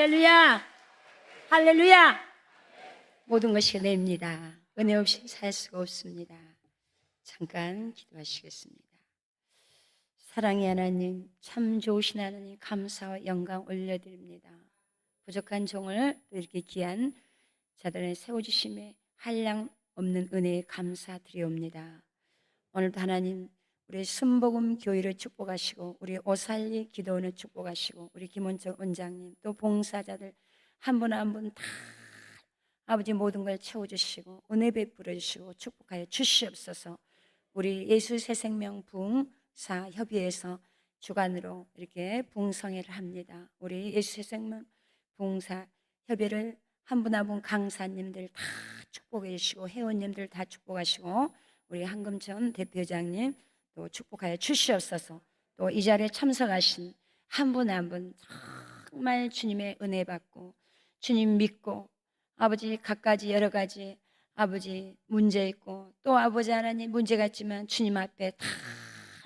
할렐루야! 할렐루야! 모든 것이 은혜입니다. 은혜 없이 살 수가 없습니다. 잠깐 기도하시겠습니다. 사랑의 하나님, 참 좋으신 하나님, 감사와 영광 올려드립니다. 부족한 종을 이렇게 귀한 자들을 세워주심에 한량 없는 은혜에 감사드리옵니다. 오늘도 하나님, 우리 순복음 교회를 축복하시고, 우리 오살리 기도원을 축복하시고, 우리 김원정 원장님, 또 봉사자들 한 분 한 분 다 아버지 모든 걸 채워주시고 은혜 베풀어 주시고 축복하여 주시옵소서. 우리 예수 새생명 부흥사 협의회에서 주관으로 이렇게 부흥성회를 합니다. 우리 예수 새생명 부흥사 협의회를 한 분 한 분 강사님들 다 축복해 주시고 회원님들 다 축복하시고 우리 한금천 대표장님 또 축복하여 주시옵소서. 또 이 자리에 참석하신 한 분 한 분 정말 주님의 은혜 받고 주님 믿고 아버지 갖가지 여러 가지 아버지 문제 있고 또 아버지 하나님 문제가 있지만 주님 앞에 다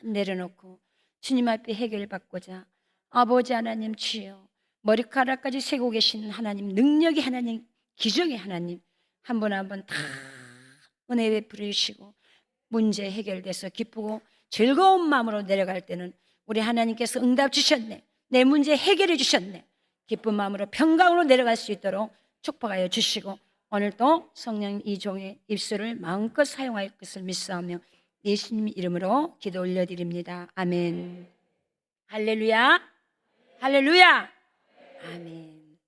내려놓고 주님 앞에 해결받고자 아버지 하나님 주여 머리카락까지 세고 계신 하나님 능력의 하나님 기적의 하나님 한 분 한 분 다 은혜 베풀어 주시고 문제 해결돼서 기쁘고 즐거운 마음으로 내려갈 때는 우리 하나님께서 응답 주셨네 내 문제 해결해 주셨네 기쁜 마음으로 평강으로 내려갈 수 있도록 축복하여 주시고 오늘도 성령 이 종의 입술을 마음껏 사용할 것을 믿사오며 예수님 이름으로 기도 올려드립니다. 아멘. 할렐루야 할렐루야 아멘.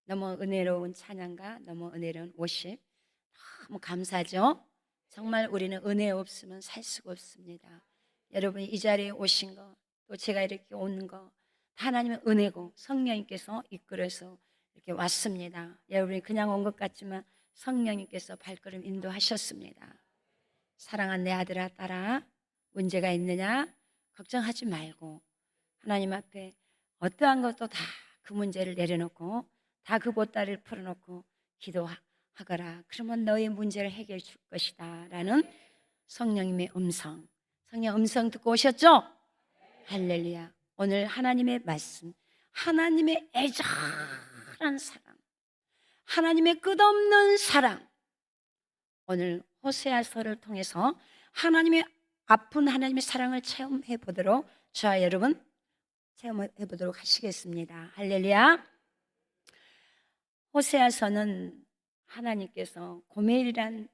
너무 은혜로운 찬양과 너무 은혜로운 워십 너무 감사하죠. 정말 우리는 은혜 없으면 살 수가 없습니다. 여러분이 이 자리에 오신 거 또 제가 이렇게 오는 거 하나님의 은혜고 성령님께서 이끌어서 이렇게 왔습니다. 여러분이 그냥 온 것 같지만 성령님께서 발걸음 인도하셨습니다. 사랑한 내 아들아 딸아 문제가 있느냐 걱정하지 말고 하나님 앞에 어떠한 것도 다 그 문제를 내려놓고 다 그 보따리를 풀어놓고 기도하거라. 그러면 너의 문제를 해결해 줄 것이다 라는 성령님의 음성 성령 음성 듣고 오셨죠? 할렐루야. 오늘 하나님의 말씀 하나님의 애절한 사랑 하나님의 끝없는 사랑 오늘 호세아서를 통해서 하나님의 아픈 하나님의 사랑을 체험해 보도록 저와 여러분 체험해 보도록 하시겠습니다. 할렐루야. 호세아서는 하나님께서 고멜이란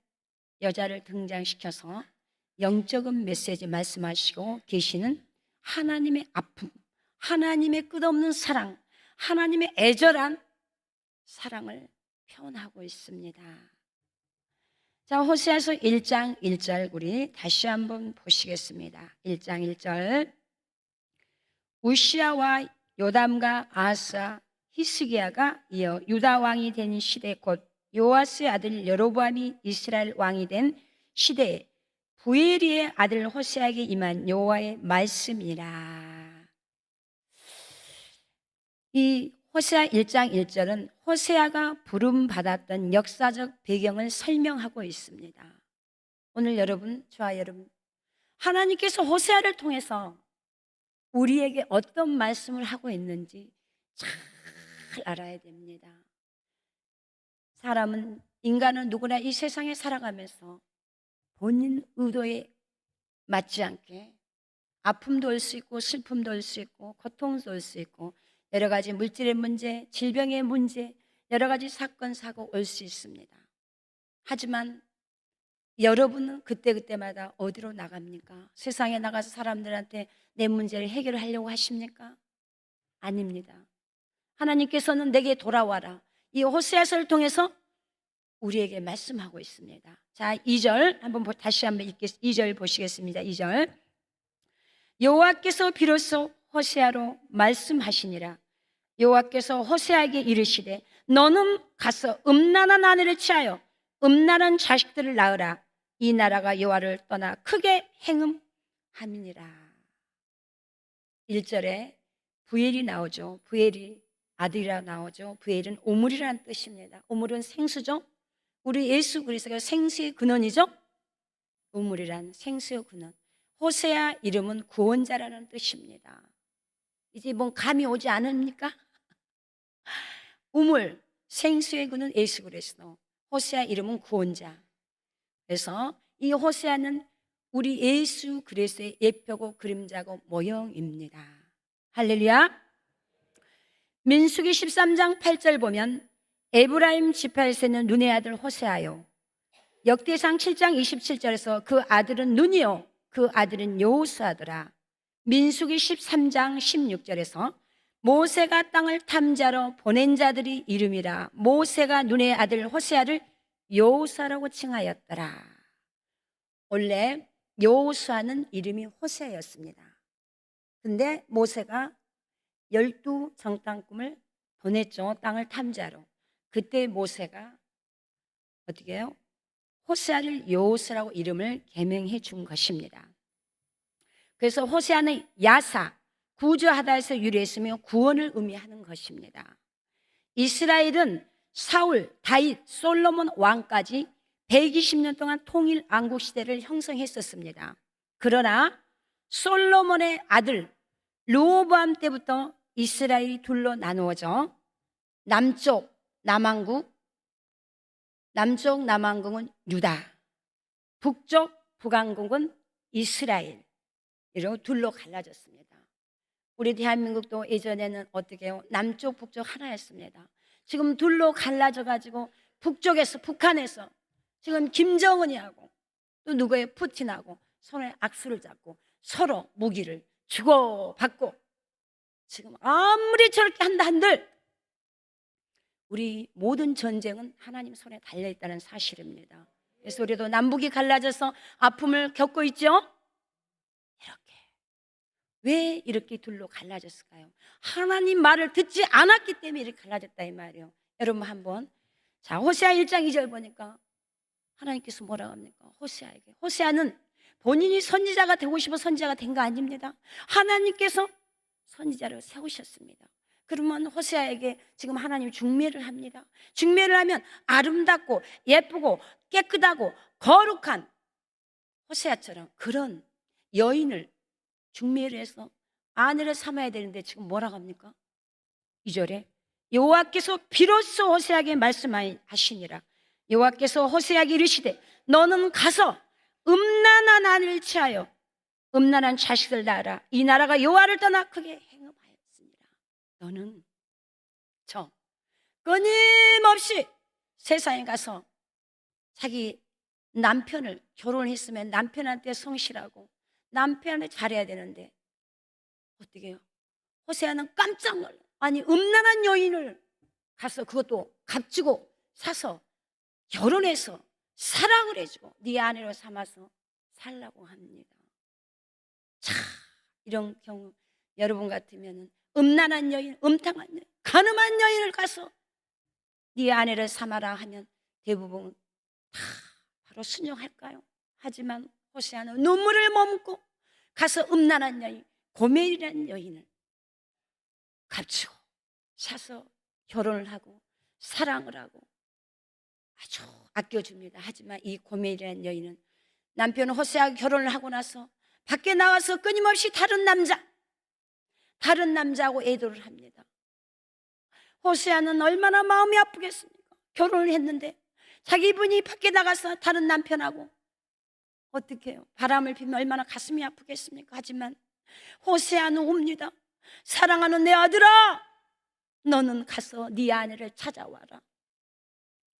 여자를 등장시켜서 영적인 메시지 말씀하시고 계시는 하나님의 아픔 하나님의 끝없는 사랑 하나님의 애절한 사랑을 표현하고 있습니다. 자, 호세아서 1장 1절 우리 다시 한번 보시겠습니다. 1장 1절 우시아와 요담과 아사 히스기야가 이어 유다 왕이 된 시대 곧 요아스의 아들 여로보암이 이스라엘 왕이 된 시대에 부엘리의 아들 호세아에게 임한 여호와의 말씀이라. 이 호세아 1장 1절은 호세아가 부름받았던 역사적 배경을 설명하고 있습니다. 오늘 여러분, 저와 여러분 하나님께서 호세아를 통해서 우리에게 어떤 말씀을 하고 있는지 잘 알아야 됩니다. 인간은 누구나 이 세상에 살아가면서 본인 의도에 맞지 않게 아픔도 올 수 있고 슬픔도 올 수 있고 고통도 올 수 있고 여러 가지 물질의 문제, 질병의 문제, 여러 가지 사건, 사고 올 수 있습니다. 하지만 여러분은 그때그때마다 어디로 나갑니까? 세상에 나가서 사람들한테 내 문제를 해결하려고 하십니까? 아닙니다. 하나님께서는 내게 돌아와라. 이 호세아서를 통해서 우리에게 말씀하고 있습니다. 자, 2절 다시 한번 2절 보시겠습니다. 2절 여호와께서 비로소 호세아로 말씀하시니라. 여호와께서 호세아에게 이르시되 너는 가서 음란한 아내를 취하여 음란한 자식들을 낳으라. 이 나라가 여호와를 떠나 크게 행음함이니라. 1절에 부엘이 나오죠. 부엘이 아들이라 나오죠. 부엘은 오물이라는 뜻입니다. 오물은 생수죠. 우리 예수 그리스도가 생수의 근원이죠. 오물이란 생수의 근원. 호세아 이름은 구원자라는 뜻입니다. 이제 감이 오지 않습니까? 우물, 생수의 그는 예수 그리스도. 호세아 이름은 구원자. 그래서 이 호세아는 우리 예수 그리스도의 예표고 그림자고 모형입니다. 할렐루야. 민수기 13장 8절 보면 에브라임 지파에서 있는 눈의 아들 호세아요. 역대상 7장 27절에서 그 아들은 눈이요 그 아들은 여호수아더라. 민수기 13장 16절에서 모세가 땅을 탐지하러 보낸 자들이 이름이라 모세가 눈의 아들 호세아를 여호수아라고 칭하였더라. 원래 여호수아는 이름이 호세아였습니다. 근데 모세가 12 정탐꾼을 보냈죠. 땅을 탐지하러. 그때 모세가 어떻게 해요? 호세아를 여호수아라고 이름을 개명해 준 것입니다. 그래서 호세아는 야사, 구조하다에서 유래했으며 구원을 의미하는 것입니다. 이스라엘은 사울, 다윗, 솔로몬 왕까지 120년 동안 통일 왕국 시대를 형성했었습니다. 그러나 솔로몬의 아들 르호보암 때부터 이스라엘이 둘로 나누어져 남쪽 남왕국은 유다, 북쪽 북왕국은 이스라엘, 이러고 둘로 갈라졌습니다. 우리 대한민국도 예전에는 어떻게 해요? 남쪽 북쪽 하나였습니다. 지금 둘로 갈라져 가지고 북쪽에서 북한에서 지금 김정은이 하고 또 누구예요? 푸틴하고 손에 악수를 잡고 서로 무기를 주고받고 지금 아무리 저렇게 한다 한들 우리 모든 전쟁은 하나님 손에 달려있다는 사실입니다. 그래서 우리도 남북이 갈라져서 아픔을 겪고 있죠. 왜 이렇게 둘로 갈라졌을까요? 하나님 말을 듣지 않았기 때문에 이렇게 갈라졌다 이 말이에요. 여러분 한번 자 호세아 1장 2절 보니까 하나님께서 뭐라고 합니까? 호세아에게. 호세아는 본인이 선지자가 되고 싶어 선지자가 된 거 아닙니다. 하나님께서 선지자를 세우셨습니다. 그러면 호세아에게 지금 하나님 중매를 합니다. 중매를 하면 아름답고 예쁘고 깨끗하고 거룩한 호세아처럼 그런 여인을 중매를 해서 아내를 삼아야 되는데 지금 뭐라고 합니까? 2절에 여호와께서 비로소 호세아에게 말씀하시니라. 여호와께서 호세아에게 이르시되 너는 가서 음란한 아내를 취하여 음란한 자식을 낳아라. 이 나라가 여호와를 떠나 크게 행음하였습니다. 너는 끊임없이 세상에 가서 자기 남편을 결혼했으면 남편한테 성실하고 남편을 잘해야 되는데 어떻게 해요? 호세아는 깜짝 놀라. 아니 음란한 여인을 가서 그것도 값주고 사서 결혼해서 사랑을 해주고 네 아내로 삼아서 살라고 합니다. 자, 이런 경우 여러분 같으면 음란한 여인, 음탕한 여인, 간음한 여인을 가서 네 아내를 삼아라 하면 대부분 다 바로 순종할까요? 하지만 호세아는 눈물을 머금고 가서 음란한 여인, 고멜이라는 여인을 값주고 사서 결혼을 하고 사랑을 하고 아주 아껴줍니다. 하지만 이 고멜이라는 여인은 남편 호세아가 결혼을 하고 나서 밖에 나와서 끊임없이 다른 남자하고 애도를 합니다. 호세아는 얼마나 마음이 아프겠습니까? 결혼을 했는데 자기 분이 밖에 나가서 다른 남편하고 어떻게 해요? 바람을 피면 얼마나 가슴이 아프겠습니까? 하지만 호세아는 옵니다. 사랑하는 내 아들아, 너는 가서 네 아내를 찾아와라.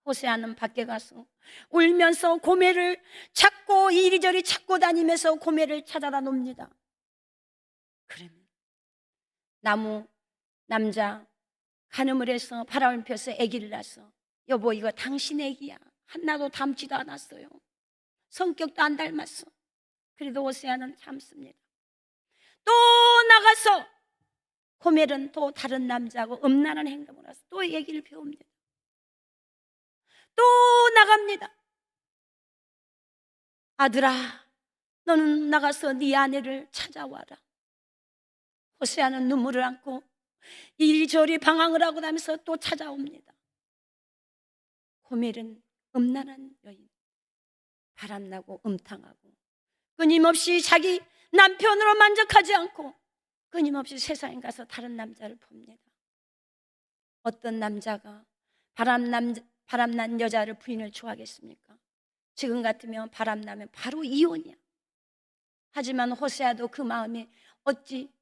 호세아는 밖에 가서 울면서 고멜을 찾고 이리저리 찾고 다니면서 고멜을 찾아다 놉니다. 그러면 남자 간음을 해서 바람을 펴서 아기를 낳아서 여보 이거 당신 아기야. 하나도 닮지도 않았어요. 성격도 안 닮았어. 그래도 호세아는 참습니다. 또 나가서 고멜은 또 다른 남자하고 음란한 행동을 해서 또 얘기를 배웁니다. 또 나갑니다. 아들아, 너는 나가서 네 아내를 찾아와라. 호세아는 눈물을 안고 이리저리 방황을 하고 나면서 또 찾아옵니다. 고멜은 음란한 여인, 바람나고 음탕하고 끊임없이 자기 남편으로 만족하지 않고 끊임없이 세상에 가서 다른 남자를 봅니다. 어떤 남자가 바람난 여자를 부인을 좋아하겠습니까? 지금 같으면 바람나면 바로 이혼이야. 하지만 호세아도 그 마음에 어찌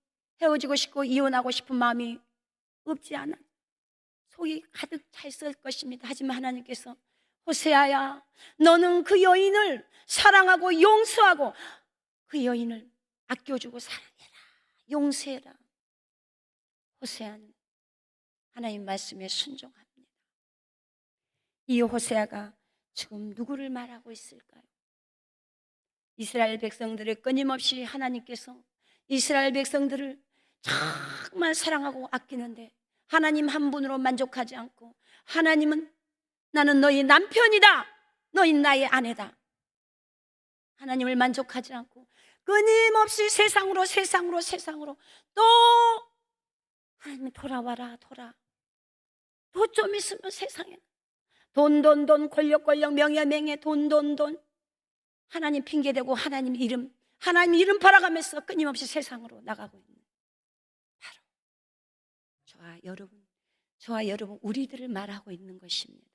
헤어지고 싶고 이혼하고 싶은 마음이 없지 않아. 속이 가득 차 있을 것입니다. 하지만 하나님께서 호세아야, 너는 그 여인을 사랑하고 용서하고 그 여인을 아껴주고 사랑해라, 용서해라. 호세아는 하나님 말씀에 순종합니다. 이 호세아가 지금 누구를 말하고 있을까요? 이스라엘 백성들을 끊임없이 하나님께서 이스라엘 백성들을 정말 사랑하고 아끼는데 하나님 한 분으로 만족하지 않고 하나님은 나는 너희 남편이다, 너희 나의 아내다, 하나님을 만족하지 않고 끊임없이 세상으로 또 하나님 돌아와라, 또 좀 있으면 세상에 돈 권력 명예 돈 하나님 핑계대고 하나님 이름 팔아가면서 끊임없이 세상으로 나가고 있는 바로 저와 여러분 우리들을 말하고 있는 것입니다.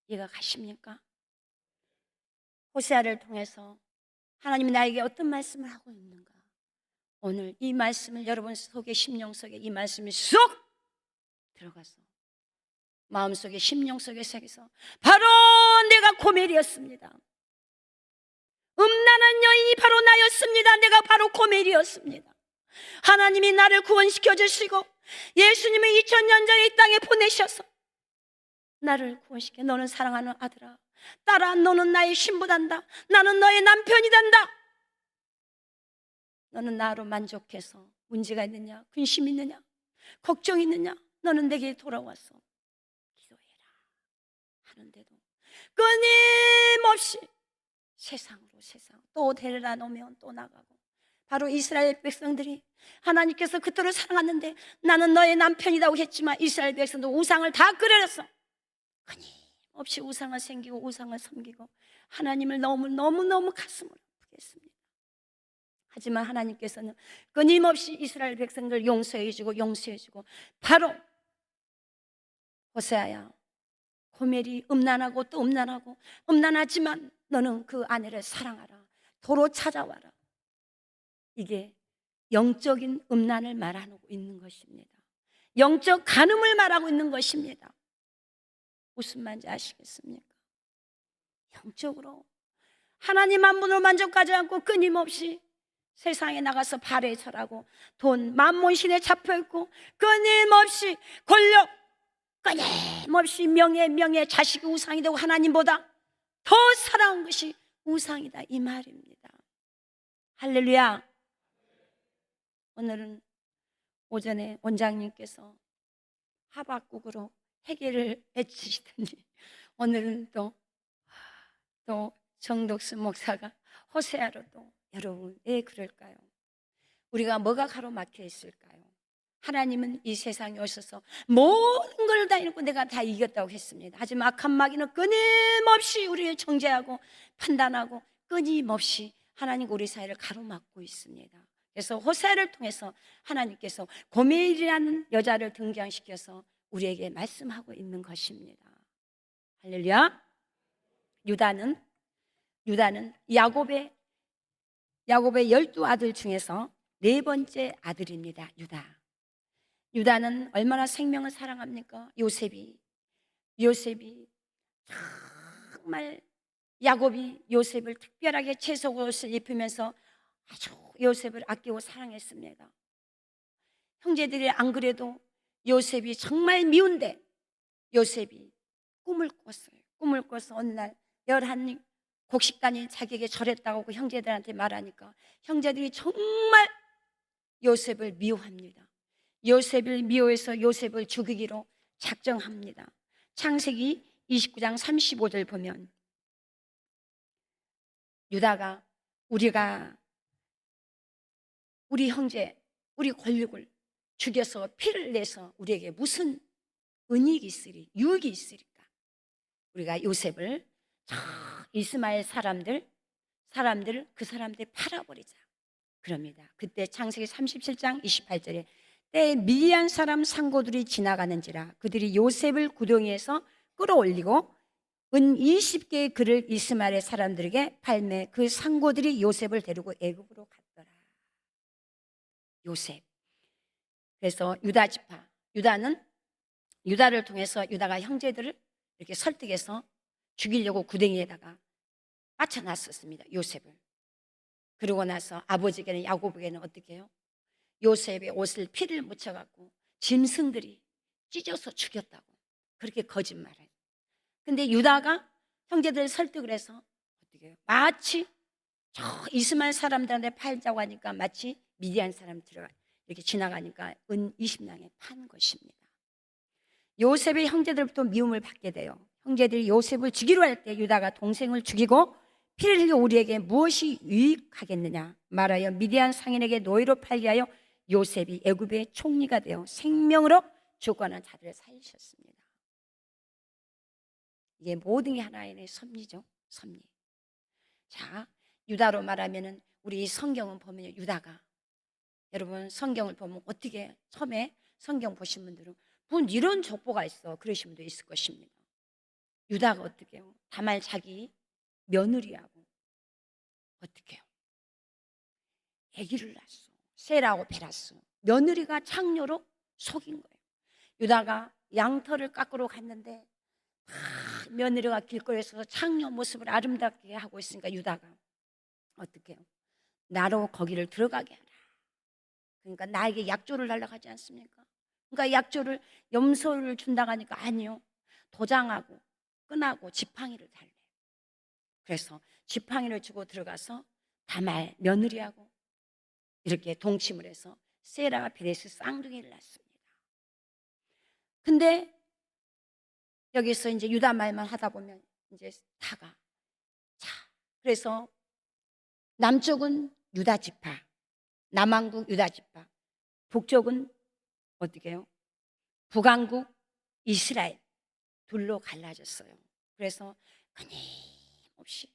이해가 가십니까? 호세아를 통해서 하나님이 나에게 어떤 말씀을 하고 있는가? 오늘 이 말씀을 여러분 속에 심령 속에 이 말씀이 쏙 들어가서 마음속에 심령 속에 새겨서 바로 내가 고멜이었습니다. 음란한 여인이 바로 나였습니다. 내가 바로 고멜이었습니다. 하나님이 나를 구원시켜 주시고 예수님을 2000년 전에 이 땅에 보내셔서 나를 구원시켜 너는 사랑하는 아들아, 딸아, 너는 나의 신부단다, 나는 너의 남편이 단다. 너는 나로 만족해서 문제가 있느냐, 근심 있느냐, 걱정 있느냐, 너는 내게 돌아와서 기도해라 하는데도 끊임없이 세상으로 또 데려다 놓으면 또 나가고, 바로 이스라엘 백성들이 하나님께서 그토록 사랑하는데 나는 너의 남편이라고 했지만 이스라엘 백성도 우상을 다 끓여놨어. 끊임없이 우상을 섬기고 우상을 섬기고 하나님을 너무 가슴을 아프게 했습니다. 하지만 하나님께서는 끊임없이 이스라엘 백성들을 용서해주고 바로 호세아야, 고멜이 음란하고 또 음란하지만 너는 그 아내를 사랑하라, 도로 찾아와라. 이게 영적인 음란을 말하고 있는 것입니다. 영적 간음을 말하고 있는 것입니다. 무슨 말인지 아시겠습니까? 영적으로 하나님 한 분으로 만족하지 않고 끊임없이 세상에 나가서 발에 절하고 돈 만몬신에 잡혀있고 끊임없이 권력, 끊임없이 명예 자식이 우상이 되고 하나님보다 더 사랑한 것이 우상이다, 이 말입니다. 할렐루야. 오늘은 오전에 원장님께서 하박국으로 회개를 해주시더니 오늘은 또 정독수 목사가 호세아로 또, 여러분 왜 그럴까요? 우리가 뭐가 가로막혀 있을까요? 하나님은 이 세상에 오셔서 모든 걸 다 이루고 내가 다 이겼다고 했습니다. 하지만 악한 마귀는 끊임없이 우리를 정죄하고 판단하고 끊임없이 하나님과 우리 사이를 가로막고 있습니다. 그래서 호세아를 통해서 하나님께서 고멜이라는 여자를 등장시켜서 우리에게 말씀하고 있는 것입니다. 할렐루야. 유다는 야곱의 12아들 중에서 네 번째 아들입니다. 유다는 얼마나 생명을 사랑합니까? 요셉이 정말 야곱이 요셉을 특별하게 채속옷을 입히면서 아주 요셉을 아끼고 사랑했습니다. 형제들이 안 그래도 요셉이 정말 미운데 요셉이 꿈을 꿔서 어느 날 11 곡식단이 자기에게 절했다고 그 형제들한테 말하니까 형제들이 정말 요셉을 미워합니다. 요셉을 미워해서 요셉을 죽이기로 작정합니다. 창세기 29장 35절 보면 유다가 우리가 우리 형제, 우리 권력을 죽여서 피를 내서 우리에게 무슨 은익이 유익이 있으리까? 우리가 요셉을 이스마엘 사람들 그 사람들 팔아버리자 그럽니다. 그때 창세기 37장 28절에 때에 미디안 사람 상고들이 지나가는지라 그들이 요셉을 구덩이에서 끌어올리고 은 20개의 그를 이스마엘의 사람들에게 팔매 그 상고들이 요셉을 데리고 애굽으로 갔더라. 요셉. 그래서 유다 지파, 유다를 통해서 유다가 형제들을 이렇게 설득해서 죽이려고 구덩이에다가 빠쳐놨었습니다. 요셉을. 그러고 나서 아버지에게는, 야곱에게는 어떻게 해요? 요셉의 옷을 피를 묻혀갖고 짐승들이 찢어서 죽였다고 그렇게 거짓말해요. 근데 유다가 형제들을 설득을 해서 어떻게 해요? 마치 저 이스마엘 사람들한테 팔자고 하니까 마치 미디안 사람 이렇게 지나가니까 은 20냥에 판 것입니다. 요셉의 형제들부터 미움을 받게 돼요. 형제들이 요셉을 죽이려 할 때 유다가 동생을 죽이고 피를 흘려 우리에게 무엇이 유익하겠느냐 말하여 미디안 상인에게 노예로 팔게 하여 요셉이 애굽의 총리가 되어 생명으로 주권한 자들을 살리셨습니다. 이게 모든 게 하나의 섭리죠. 섭리. 자, 유다로 말하면은 우리 성경은 보면 유다가, 여러분 성경을 보면 어떻게, 처음에 성경 보신 분들은 뭔 이런 족보가 있어 그러신 분도 있을 것입니다. 유다가 어떻게 해요? 다말 자기 며느리하고 어떻게 해요? 아기를 낳았어. 세라하고 베라스. 며느리가 창녀로 속인 거예요. 유다가 양털을 깎으러 갔는데 며느리가 길거리에서 창녀 모습을 아름답게 하고 있으니까 유다가 어떻게 해요? 나로 거기를 들어가게 하라. 그러니까 나에게 약조를 달라고 하지 않습니까? 그러니까 약조를, 염소를 준다고 하니까 아니요, 도장하고 끈하고 지팡이를 달래. 그래서 지팡이를 주고 들어가서 다말 며느리하고 이렇게 동침을 해서 세라 베레스 쌍둥이를 낳습니다. 근데 여기서 이제 유다 말만 하다 보면 이제 다가, 자, 그래서 남쪽은 유다 지파, 남왕국 유다 지파, 북쪽은 어떻게 해요? 북왕국 이스라엘 둘로 갈라졌어요. 그래서 끊임없이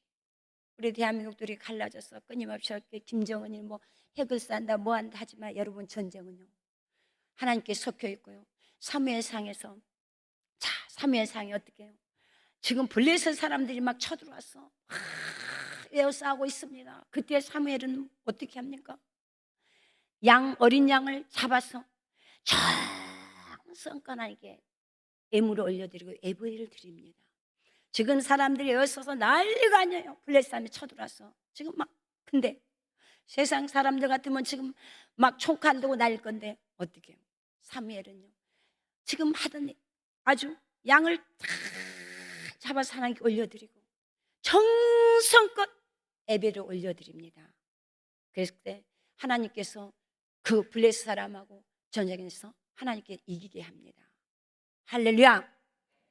우리 대한민국들이 갈라져서 끊임없이 이렇게 김정은이 뭐 핵을 싼다 뭐 한다 하지만 여러분, 전쟁은요 하나님께 섞여 있고요. 사무엘상에서, 자, 사무엘상이 어떻게 해요? 지금 블레셋 사람들이 막 쳐들어왔어. 에어싸고 있습니다. 그때 사무엘은 어떻게 합니까? 어린 양을 잡아서 정성껏하게 예물을 올려드리고 예배를 드립니다. 지금 사람들이 에어싸서 난리가 아니에요. 블레셋 사람이 쳐들어와서 지금 막. 근데 세상 사람들 같으면 지금 막 총칼 들고 날릴 건데 어떻게 해요? 사무엘은요 지금 하던 아주 양을 다 잡아서 하나님께 올려드리고 정성껏 예배를 올려드립니다. 그랬을 때 하나님께서 그 블레셋 사람하고 전쟁에서 하나님께 이기게 합니다. 할렐루야.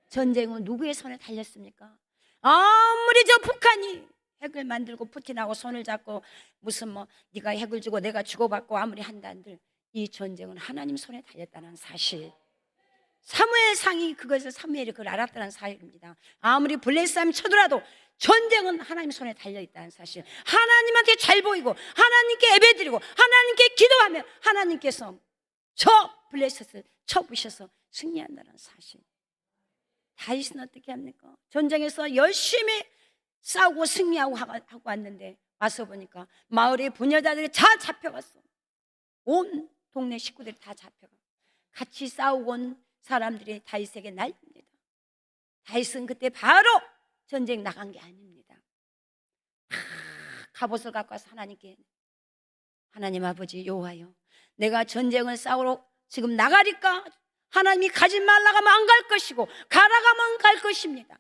전쟁은 누구의 손에 달렸습니까? 아무리 저 북한이 핵을 만들고 푸틴하고 손을 잡고 무슨 뭐 네가 핵을 주고 내가 주고받고 아무리 한다는들 이 전쟁은 하나님 손에 달렸다는 사실, 사무엘상이 그것을, 사무엘이 그걸 알았다는 사실입니다. 아무리 블레셋 사람이 쳐들어도 전쟁은 하나님 손에 달려있다는 사실, 하나님한테 잘 보이고 하나님께 예배드리고 하나님께 기도하면 하나님께서 저 블레셋을 쳐부셔서 승리한다는 사실. 다윗은 어떻게 합니까? 전쟁에서 열심히 싸우고 승리하고 하고 왔는데 와서 보니까 마을의 부녀자들이 다 잡혀갔어. 온 동네 식구들이 다 잡혀가. 같이 싸우고 온 사람들이 다윗에게 날립니다. 다윗은 그때 바로 전쟁 나간 게 아닙니다. 갑옷을 갖고 와서 하나님께, 하나님 아버지 여호와여, 내가 전쟁을 싸우러 지금 나가니까 하나님이 가지 말라고 하면 안 갈 것이고 가라고 하면 갈 것입니다.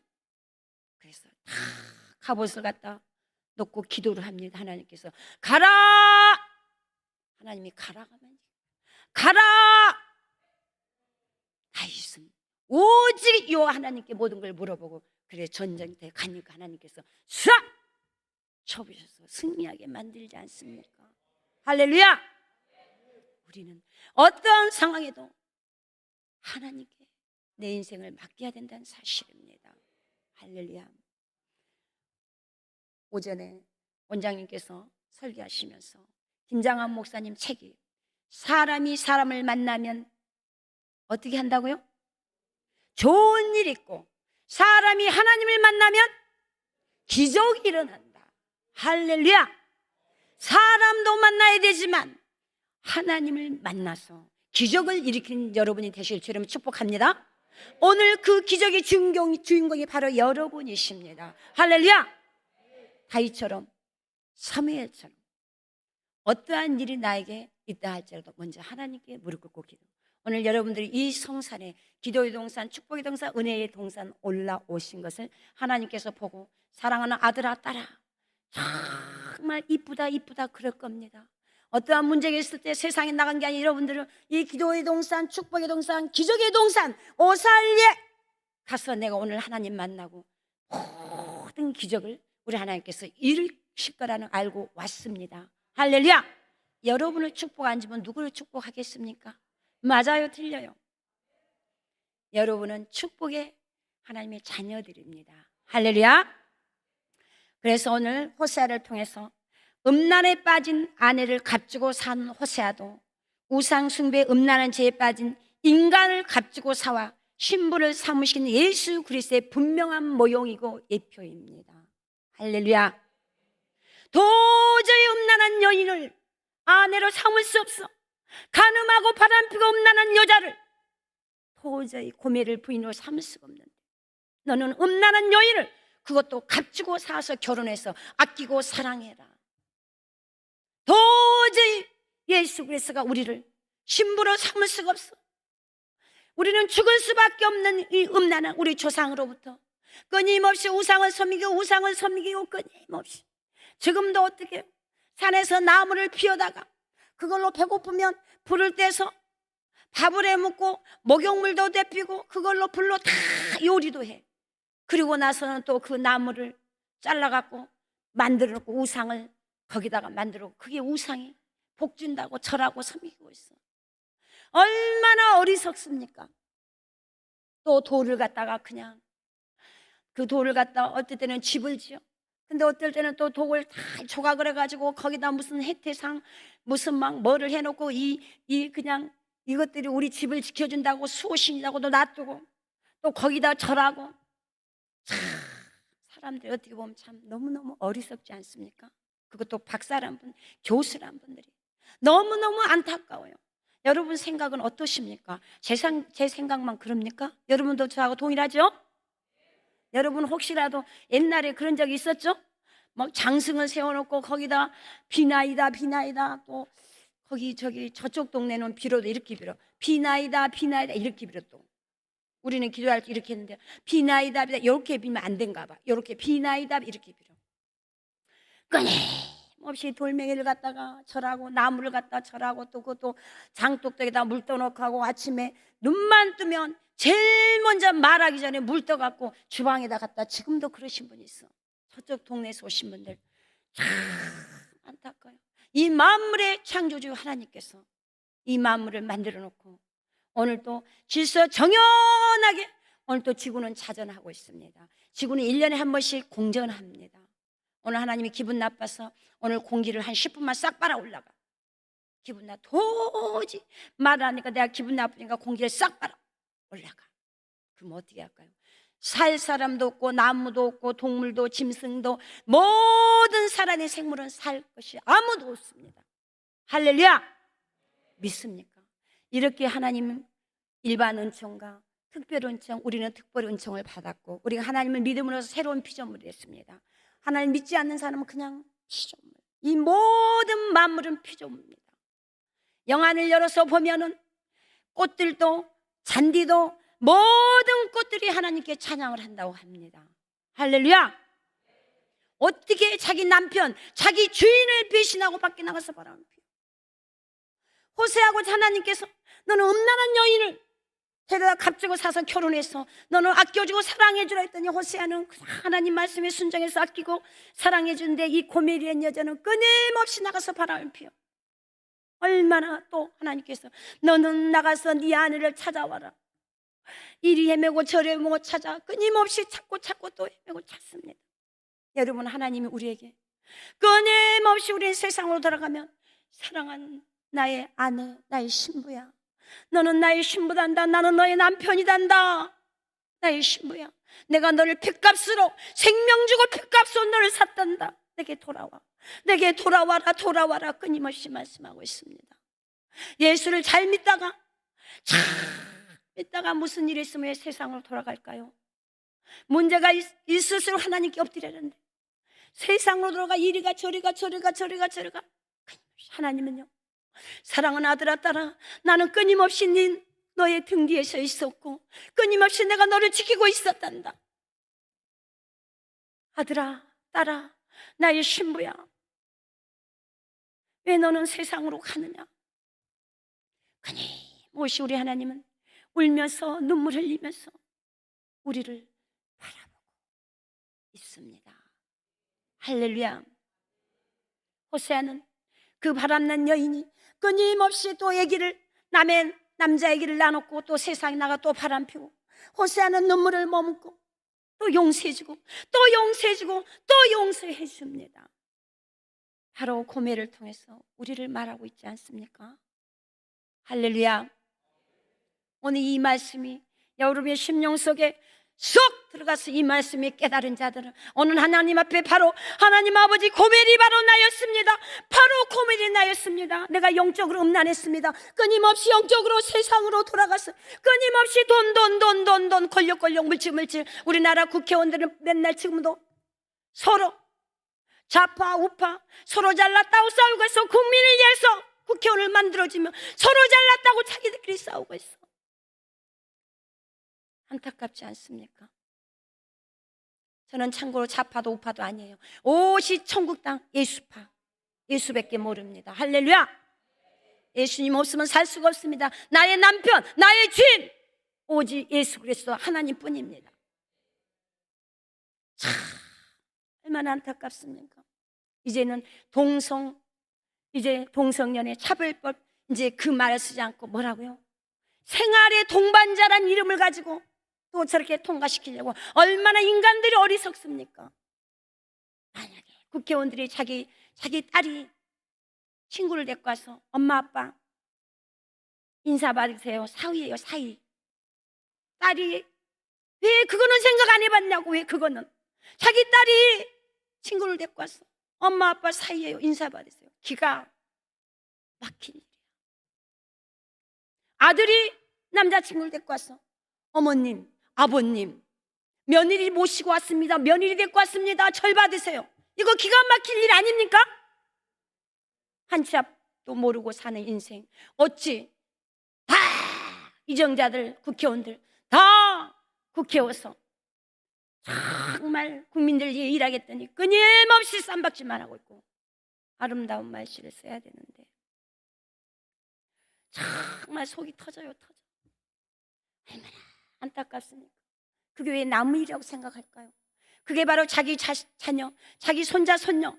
그래서 다 갑옷을 갖다 놓고 기도를 합니다. 하나님께서 가라, 하나님이 가라고 하면 가라. 다윗은 오직 여호와 하나님께 모든 걸 물어보고 그래 전쟁터에 가니까 하나님께서 쏴 쳐부셔서 승리하게 만들지 않습니까? 할렐루야. 우리는 어떤 상황에도 하나님께 내 인생을 맡겨야 된다는 사실입니다. 할렐루야. 오전에 원장님께서 설교하시면서 김장한 목사님 책이 사람이 사람을 만나면 어떻게 한다고요? 좋은 일 있고, 사람이 하나님을 만나면 기적이 일어난다. 할렐루야. 사람도 만나야 되지만 하나님을 만나서 기적을 일으키는 여러분이 되실 주님을 축복합니다. 오늘 그 기적의 주인공이 바로 여러분이십니다. 할렐루야. 다윗처럼, 사무엘처럼 어떠한 일이 나에게 있다 할지라도 먼저 하나님께 무릎 꿇고 기도. 오늘 여러분들이 이 성산에 기도의 동산, 축복의 동산, 은혜의 동산 올라오신 것을 하나님께서 보고 사랑하는 아들아 딸아 정말 이쁘다 이쁘다 그럴 겁니다. 어떠한 문제가 있을 때 세상에 나간 게 아니라 여러분들은 이 기도의 동산, 축복의 동산, 기적의 동산 오살리에 가서 내가 오늘 하나님 만나고 모든 기적을 우리 하나님께서 일으키실 거라는 알고 왔습니다. 할렐루야. 여러분을 축복 안 주면 누구를 축복하겠습니까? 맞아요, 틀려요? 여러분은 축복의 하나님의 자녀들입니다. 할렐루야. 그래서 오늘 호세아를 통해서 음란에 빠진 아내를 값주고 산 호세아도 우상 숭배에 음란한 죄에 빠진 인간을 값주고 사와 신부를 삼으신 예수 그리스도의 분명한 모형이고 예표입니다. 할렐루야. 도저히 음란한 여인을 아내로 삼을 수 없어. 간음하고 바람피고 음란한 여자를 도저히 고매를 부인으로 삼을 수가 없는데 너는 음란한 여인을 그것도 값주고 사서 결혼해서 아끼고 사랑해라. 도저히 예수 그리스도가 우리를 신부로 삼을 수가 없어. 우리는 죽을 수밖에 없는 이 음란한 우리 조상으로부터 끊임없이 우상을 섬기고 끊임없이 지금도 어떻게 산에서 나무를 피우다가 그걸로 배고프면 불을 떼서 밥을 해 먹고 목욕물도 데피고 그걸로 불로 다 요리도 해. 그리고 나서는 또 그 나무를 잘라갖고 만들어놓고 우상을 거기다가 만들어. 그게 우상이 복 준다고 절하고 섬기고 있어. 얼마나 어리석습니까? 또 돌을 갖다가 그냥 그 돌을 갖다가 어떨 때는 집을 지어. 근데 어떨 때는 또 돌을 다 조각을 해가지고 거기다 무슨 혜태상 무슨 막 뭐를 해놓고 이 그냥 이것들이 우리 집을 지켜준다고 수호신이라고도 놔두고 또 거기다 절하고. 참 사람들이 어떻게 보면 참 너무너무 어리석지 않습니까? 그것도 박사란 분, 교수란 분들이 너무너무 안타까워요. 여러분 생각은 어떠십니까? 제 생각만 그럽니까? 여러분도 저하고 동일하죠? 여러분 혹시라도 옛날에 그런 적이 있었죠? 막 장승을 세워놓고 거기다 비나이다 또 거기 저쪽 동네는 빌어도 이렇게 빌어. 비나이다 이렇게 빌어. 또 우리는 기도할 때 이렇게 했는데 비나이다 이렇게 빌면 안 된가 봐. 이렇게 비나이다 이렇게 빌어. 끊임없이 돌멩이를 갖다가 절하고 나무를 갖다 절하고 또 그것도 장독대에다 물 떠놓고 하고 아침에 눈만 뜨면 제일 먼저 말하기 전에 물 떠갖고 주방에다 갖다. 지금도 그러신 분이 있어. 저쪽 동네에서 오신 분들 참 안타까워요. 이 만물의 창조주 하나님께서 이 만물을 만들어 놓고 오늘 또 질서 정연하게 오늘 또 지구는 자전하고 있습니다. 지구는 1년에 한 번씩 공전합니다. 오늘 하나님이 기분 나빠서 오늘 공기를 한 10분만 싹 빨아 올라가. 기분 나 도저히 말하니까 내가 기분 나쁘니까 공기를 싹 빨아 올라가. 그럼 어떻게 할까요? 살 사람도 없고 나무도 없고 동물도 짐승도 모든 살아있는 생물은 살 것이 아무도 없습니다. 할렐루야. 믿습니까? 이렇게 하나님은 일반 은총과 특별 은총, 우리는 특별 은총을 받았고 우리가 하나님을 믿음으로써 새로운 피조물이 됐습니다. 하나님 믿지 않는 사람은 그냥 피조물. 이 모든 만물은 피조물입니다. 영안을 열어서 보면은 꽃들도 잔디도 모든 꽃들이 하나님께 찬양을 한다고 합니다. 할렐루야. 어떻게 자기 남편, 자기 주인을 배신하고 밖에 나가서 바람을 피워. 호세하고 하나님께서 너는 음란한 여인을 데려다 값주고 사서 결혼해서 너는 아껴주고 사랑해주라 했더니 호세아는 하나님 말씀에 순종해서 아끼고 사랑해주는데 이 고멜이라는 여자는 끊임없이 나가서 바람을 피워. 얼마나 또 하나님께서 너는 나가서 네 아내를 찾아와라. 이리 헤매고 저리 헤매고 찾아 끊임없이 찾고 또 헤매고 찾습니다. 여러분 하나님이 우리에게 끊임없이 우리 세상으로 돌아가면 사랑하는 나의 아내, 나의 신부야. 너는 나의 신부단다. 나는 너의 남편이단다. 나의 신부야. 내가 너를 핏값으로, 생명 주고 핏값으로 너를 샀단다. 내게 돌아와. 내게 돌아와라, 돌아와라. 끊임없이 말씀하고 있습니다. 예수를 잘 믿다가, 잘 믿다가 무슨 일이 있으면 세상으로 돌아갈까요? 문제가 있을수록 하나님께 엎드려는데 세상으로 돌아가, 이리가 저리가 저리가 저리가 저리가. 하나님은요, 사랑하는 아들아, 딸아, 나는 끊임없이 너의 등 뒤에 서 있었고 끊임없이 내가 너를 지키고 있었단다. 아들아, 딸아, 나의 신부야. 왜 너는 세상으로 가느냐? 끊임없이 우리 하나님은 울면서 눈물 흘리면서 우리를 바라보고 있습니다. 할렐루야. 호세아는 그 바람난 여인이 끊임없이 또 남의 남자 얘기를 나눴고 또 세상에 나가 또 바람피고, 호세아는 눈물을 머금고 또 용서해주고 또 용서해주고 또 용서해줍니다. 바로 고멜을 통해서 우리를 말하고 있지 않습니까? 할렐루야. 오늘 이 말씀이 여러분의 심령 속에 쏙 들어가서 이 말씀이 깨달은 자들은 오늘 하나님 앞에 바로 하나님 아버지 고멜이 바로 나였습니다. 바로 고멜이 나였습니다. 내가 영적으로 음란했습니다. 끊임없이 영적으로 세상으로 돌아가서 끊임없이 돈 권력 물질. 우리나라 국회의원들은 맨날 지금도 서로 좌파 우파 서로 잘났다고 싸우고 있어. 국민을 위해서 국회의원을 만들어주며 서로 잘났다고 자기들끼리 싸우고 있어. 안타깝지 않습니까? 저는 참고로 좌파도 우파도 아니에요. 오직 천국당 예수파, 예수밖에 모릅니다. 할렐루야. 예수님 없으면 살 수가 없습니다. 나의 남편, 나의 주인 오직 예수 그리스도 하나님뿐입니다. 참 얼마나 안타깝습니까? 이제는 동성연애 차별법, 이제 그 말을 쓰지 않고 뭐라고요? 생활의 동반자란 이름을 가지고 또 저렇게 통과시키려고. 얼마나 인간들이 어리석습니까? 만약에 국회의원들이 자기 딸이 친구를 데리고 와서 엄마 아빠 인사받으세요, 사위예요, 사위. 딸이 왜 그거는 생각 안 해봤냐고. 왜 그거는 자기 딸이 친구를 데리고 와서 엄마 아빠 사이예요, 인사받으세요. 기가 막힌 일이야. 아들이 남자친구를 데리고 와서 어머님, 아버님, 며느리 모시고 왔습니다. 며느리 데리고 왔습니다. 절 받으세요. 이거 기가 막힐 일 아닙니까? 한치 앞도 모르고 사는 인생. 어찌 다 이정자들, 국회의원들 다 국회에 와서 정말 국민들 위해 일하겠다니 끊임없이 쌈박질만 하고 있고 아름다운 말씨를 써야 되는데 정말 속이 터져요. 얼마나 안타깝습니까? 그게 왜 남의 일이라고 생각할까요? 그게 바로 자기 자녀, 자기 손자, 손녀,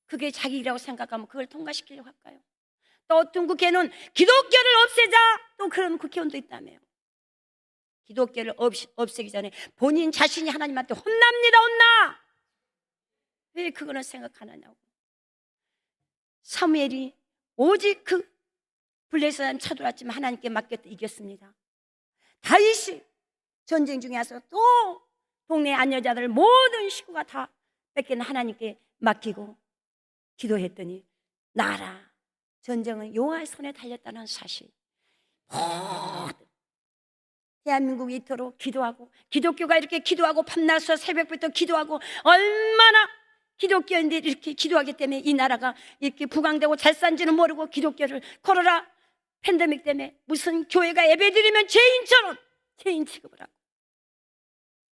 그게 자기 일이라고 생각하면 그걸 통과시키려고 할까요? 또 어떤 국회는 기독교를 없애자, 또 그런 국회의원도 있다며요. 기독교를 없애기 전에 본인 자신이 하나님한테 혼납니다. 혼나. 왜 그거는 생각하느냐고. 사무엘이 오직 그 블레셋 쳐들어왔지만 하나님께 맡겼다 이겼습니다. 다윗이 전쟁 중에 와서 또 동네 안여자들 모든 식구가 다 뺏기는 하나님께 맡기고 기도했더니 나라 전쟁은 여호와의 손에 달렸다는 사실. 대한민국이 이토록 기도하고 기독교가 이렇게 기도하고 밤낮서 새벽부터 기도하고 얼마나 기독교인들이 이렇게 기도하기 때문에 이 나라가 이렇게 부강되고 잘 산지는 모르고 기독교를 코로나 팬데믹 때문에 무슨 교회가 예배드리면 죄인처럼 죄인 취급을 하고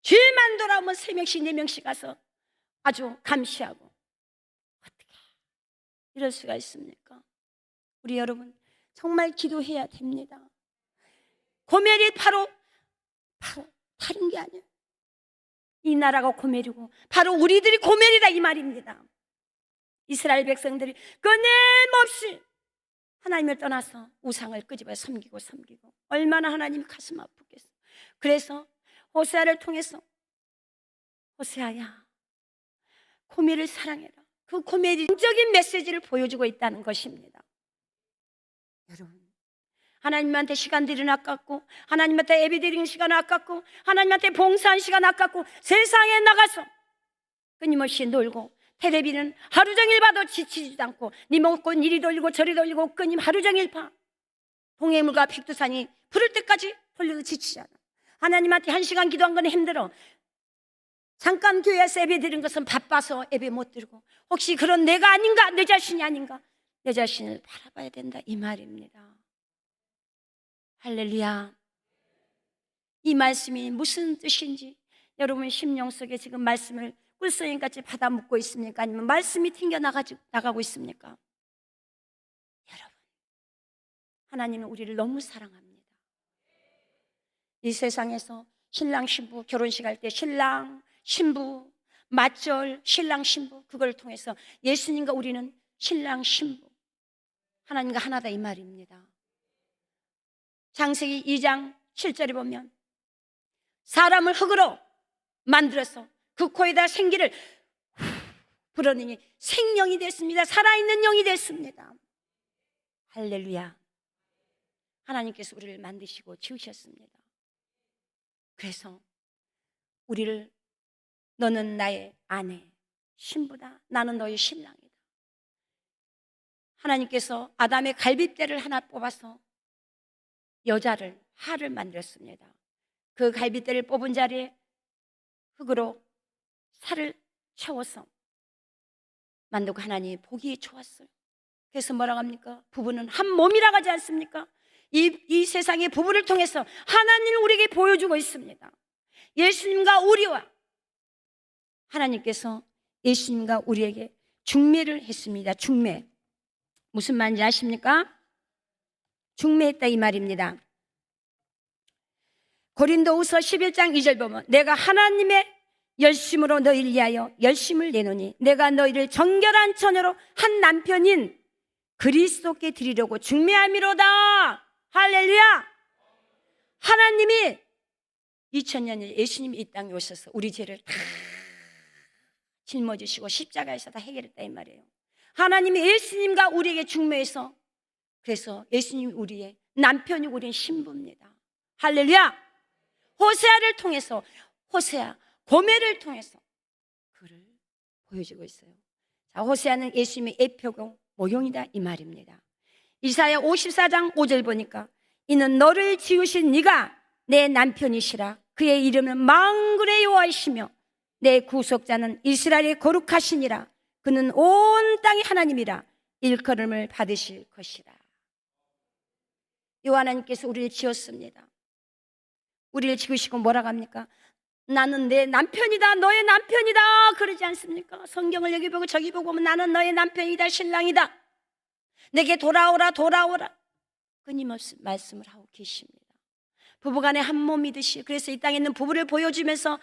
죄만 돌아오면 3명씩 4명씩 가서 아주 감시하고 어떻게 이럴 수가 있습니까? 우리 여러분 정말 기도해야 됩니다. 고멜이 바로 다른 게 아니에요. 이 나라가 고멜이고 바로 우리들이 고멜이다 이 말입니다. 이스라엘 백성들이 끊임없이 하나님을 떠나서 우상을 끄집어 섬기고 얼마나 하나님이 가슴 아프겠어. 그래서 호세아를 통해서 호세아야 고멜을 사랑해라. 그 고멜이 인적인 메시지를 보여주고 있다는 것입니다. 여러분, 하나님한테 시간 들이는 아깝고, 하나님한테 예배 드리는 시간 아깝고, 하나님한테 봉사한 시간 아깝고, 세상에 나가서 끊임없이 놀고, 텔레비는 하루 종일 봐도 지치지도 않고, 니 먹고 이리 돌리고 저리 돌리고 끊임 하루 종일 봐. 동해물과 백두산이 부를 때까지 돌려도 지치지 않아. 하나님한테 1시간 기도한 건 힘들어. 잠깐 교회에서 예배 드린 것은 바빠서 예배 못 드리고, 혹시 그런 내가 아닌가, 내 자신이 아닌가, 내 자신을 바라봐야 된다, 이 말입니다. 할렐루야. 이 말씀이 무슨 뜻인지 여러분 심령 속에 지금 말씀을 꿀송이같이 받아 묻고 있습니까? 아니면 말씀이 튕겨 나가고 있습니까? 여러분, 하나님은 우리를 너무 사랑합니다. 이 세상에서 신랑 신부 결혼식 할 때 신랑 신부 맞절 신랑 신부, 그걸 통해서 예수님과 우리는 신랑 신부, 하나님과 하나다, 이 말입니다. 창세기 2장 7절에 보면 사람을 흙으로 만들어서 그 코에다 생기를 불어넣으니 생명이 됐습니다. 살아있는 영이 됐습니다. 할렐루야. 하나님께서 우리를 만드시고 지으셨습니다. 그래서 우리를 너는 나의 아내, 신부다. 나는 너의 신랑이다. 하나님께서 아담의 갈빗대를 하나 뽑아서 여자를, 하를 만들었습니다. 그 갈빗대를 뽑은 자리에 흙으로 살을 채워서 만들고 하나님이 보기 좋았어요. 그래서 뭐라고 합니까? 부부는 한 몸이라고 하지 않습니까? 이 세상의 부부를 통해서 하나님을 우리에게 보여주고 있습니다. 예수님과 우리와 하나님께서 예수님과 우리에게 중매를 했습니다. 중매. 무슨 말인지 아십니까? 중매했다, 이 말입니다. 고린도후서 11장 2절 보면 내가 하나님의 열심으로 너희를 위하여 열심을 내노니 내가 너희를 정결한 처녀로 한 남편인 그리스도께 드리려고 중매함이로다. 할렐루야. 하나님이 2000년 전에 예수님이 이 땅에 오셔서 우리 죄를 다 짊어지시고 십자가에서 다 해결했다, 이 말이에요. 하나님이 예수님과 우리에게 중매해서, 그래서 예수님이 우리의 남편이 우리의 신부입니다. 할렐루야. 호세아를 통해서, 호세아 고멜을 통해서 그를 보여주고 있어요. 자, 호세아는 예수님의 예표고 모형이다, 이 말입니다. 이사야 54장 5절 보니까 이는 너를 지으신 네가 내 남편이시라. 그의 이름은 만군의 여호와이시며 내 구속자는 이스라엘의 거룩하시니라. 그는 온 땅의 하나님이라. 일컬음을 받으실 것이라. 이 하나님께서 우리를 지었습니다. 우리를 지으시고 뭐라고 합니까? 나는 내 남편이다, 너의 남편이다, 그러지 않습니까? 성경을 여기 보고 저기 보고 보면 나는 너의 남편이다, 신랑이다, 내게 돌아오라, 돌아오라, 끊임없이 말씀을 하고 계십니다. 부부간에 한 몸이듯이, 그래서 이 땅에 있는 부부를 보여주면서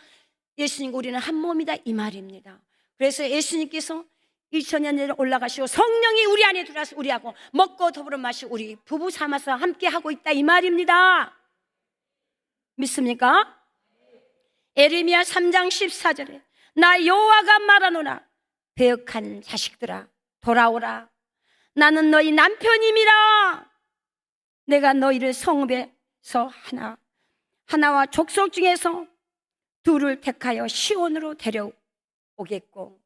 예수님과 우리는 한 몸이다, 이 말입니다. 그래서 예수님께서 2000년 전에 올라가시고 성령이 우리 안에 들어와서 우리하고 먹고 더불어 마시고 우리 부부 삼아서 함께 하고 있다, 이 말입니다. 믿습니까? 에레미야 3장 14절에 나 여호와가 말하노라. 배역한 자식들아 돌아오라. 나는 너희 남편임이라. 내가 너희를 성읍에서 하나와 족속 중에서 둘을 택하여 시온으로 데려오겠고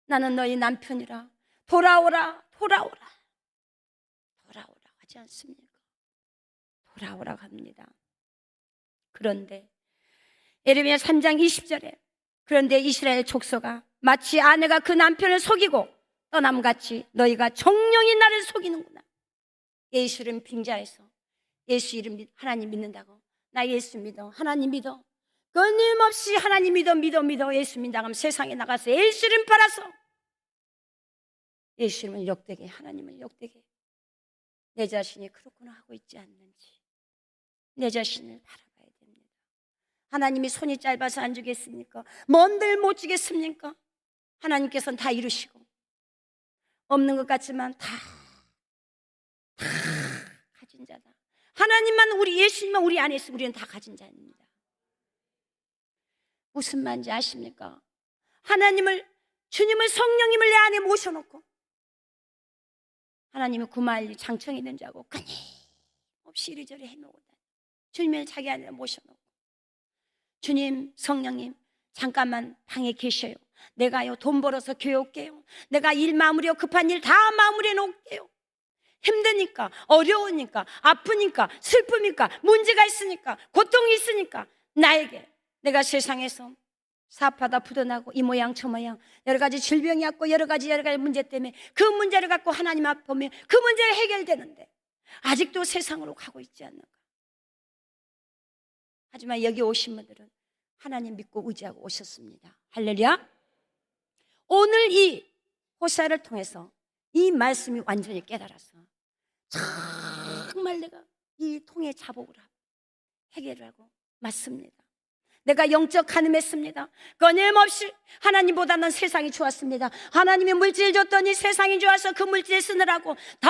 나는 너희 남편이라. 돌아오라, 돌아오라, 돌아오라 하지 않습니까? 돌아오라 합니다. 그런데 에레미야 3장 20절에 그런데 이스라엘 족속아 마치 아내가 그 남편을 속이고 떠남같이 너희가 정령이 나를 속이는구나. 예수 이름 빙자해서 예수 이름 하나님 믿는다고, 나 예수 믿어, 하나님 믿어, 끊임없이 하나님 믿어 예수 믿는다고 하면 세상에 나가서 예수 이름 팔아서 예수 이름을 욕되게, 하나님을 욕되게, 내 자신이 그렇구나 하고 있지 않는지 내 자신을 바라봐야 됩니다. 하나님이 손이 짧아서 안 주겠습니까? 뭔들 못 주겠습니까? 하나님께서는 다 이루시고 없는 것 같지만 다 가진 자다. 하나님만, 우리 예수님만 우리 안에 있으면 우리는 다 가진 자입니다. 무슨 말인지 아십니까? 하나님을, 주님을, 성령님을 내 안에 모셔놓고 하나님이 구마일 장청이 있는 줄 알고 끊임없이 이리저리 해놓고 주님을 자기 안에 모셔놓고, 주님, 성령님 잠깐만 방에 계셔요. 내가요 돈 벌어서 교회 올게요. 내가 일 마무리요 급한 일 다 마무리해 놓을게요. 힘드니까, 어려우니까, 아프니까, 슬프니까, 문제가 있으니까, 고통이 있으니까 나에게, 내가 세상에서 사업하다 부도나고 이 모양 저 모양 여러 가지 질병이 왔고 여러 가지 문제 때문에 그 문제를 갖고 하나님 앞에 보면 그 문제가 해결되는데 아직도 세상으로 가고 있지 않는가. 하지만 여기 오신 분들은 하나님 믿고 의지하고 오셨습니다. 할렐루야. 오늘 이 호사를 통해서 이 말씀이 완전히 깨달아서 정말 내가 이 통에 자복을 하고 해결을 하고 맞습니다. 내가 영적 간음했습니다. 끊임없이 하나님보다는 세상이 좋았습니다. 하나님이 물질 줬더니 세상이 좋아서 그 물질 쓰느라고, 다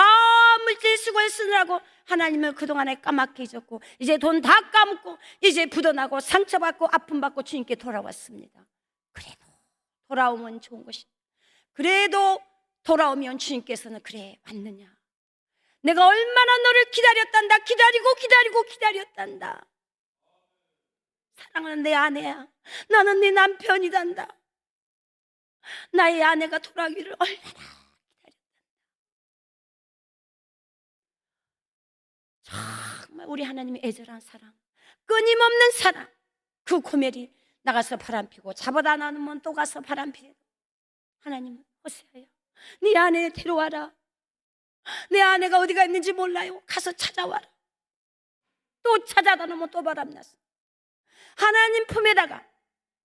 물질 쓰고 쓰느라고 하나님을 그동안에 까맣게 잊었고 이제 돈 다 까먹고 이제 부도나고 상처받고 아픔받고 주님께 돌아왔습니다. 그래도 돌아오면 좋은 것이다. 그래도 돌아오면 주님께서는 그래 왔느냐, 내가 얼마나 너를 기다렸단다, 기다렸단다. 사랑하는 내 아내야, 나는 네 남편이단다. 나의 아내가 돌아오기를 얼마나 기다렸단다. 정말 우리 하나님의 애절한 사랑, 끊임없는 사랑. 그 고멜이 나가서 바람피고 잡아다 놔놓으면 또 가서 바람피고, 하나님은 호세아야 네 아내 데려와라. 내 아내가 어디가 있는지 몰라요. 가서 찾아와라. 또 찾아다 놓으면 또 바람났어. 하나님 품에다가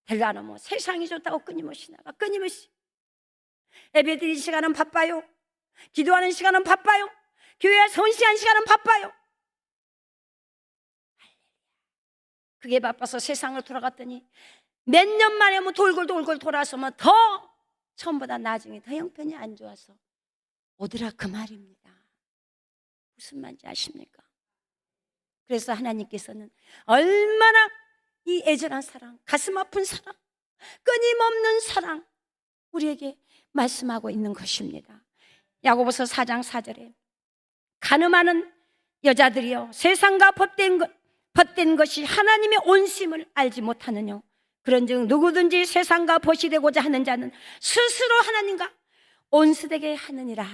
데려다 놓으면 세상이 좋다고 끊임없이 나가. 끊임없이 예배드리는 시간은 바빠요. 기도하는 시간은 바빠요. 교회에 선시한 시간은 바빠요. 그게 바빠서 세상으로 돌아갔더니 몇 년 만에 뭐 돌골 돌아서면 더 처음보다 나중에 더 형편이 안 좋아서 오더라 그 말입니다. 무슨 말인지 아십니까? 그래서 하나님께서는 얼마나 이 애절한 사랑, 가슴 아픈 사랑, 끊임없는 사랑 우리에게 말씀하고 있는 것입니다. 야고보서 4장 4절에 간음하는 여자들이여 세상과 벗된 것이 하나님의 온심을 알지 못하느냐. 그런즉 누구든지 세상과 벗이 되고자 하는 자는 스스로 하나님과 온수되게 하느니라.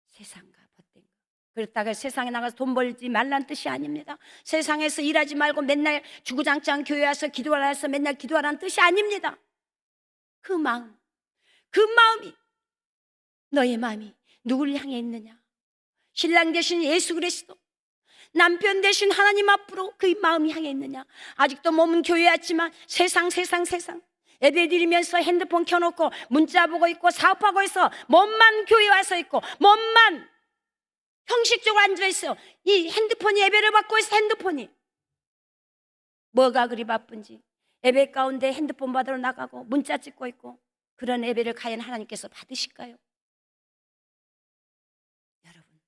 세상과 벗된 것. 그렇다고 세상에 나가서 돈 벌지 말란 뜻이 아닙니다. 세상에서 일하지 말고 맨날 주구장창 교회 와서 기도하라 해서 맨날 기도하라는 뜻이 아닙니다. 그 마음이 너의 마음이 누구를 향해 있느냐. 신랑 대신 예수 그리스도, 남편 대신 하나님 앞으로 그 마음이 향해 있느냐. 아직도 몸은 교회에 왔지만 세상 예배 드리면서 핸드폰 켜놓고 문자 보고 있고 사업하고 있어. 몸만 교회 와서 있고 몸만 형식적으로 앉아있어요. 이 핸드폰이 예배를 받고 있어. 핸드폰이 뭐가 그리 바쁜지 예배 가운데 핸드폰 받으러 나가고 문자 찍고 있고, 그런 예배를 과연 하나님께서 받으실까요? 여러분,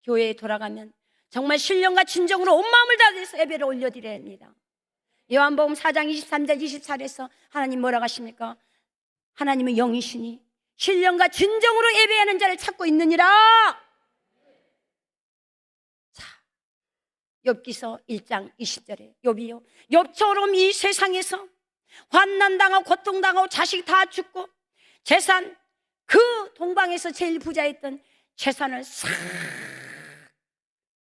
교회에 돌아가면 정말 신령과 진정으로 온 마음을 다해서 예배를 올려드려야 합니다. 요한복음 4장 23절 24절에서 하나님 뭐라고 하십니까? 하나님은 영이시니 신령과 진정으로 예배하는 자를 찾고 있느니라. 자, 욥기서 1장 20절에 욥이요, 욥처럼 이 세상에서 환난당하고 고통당하고 자식 다 죽고 재산, 그 동방에서 제일 부자였던 재산을 싹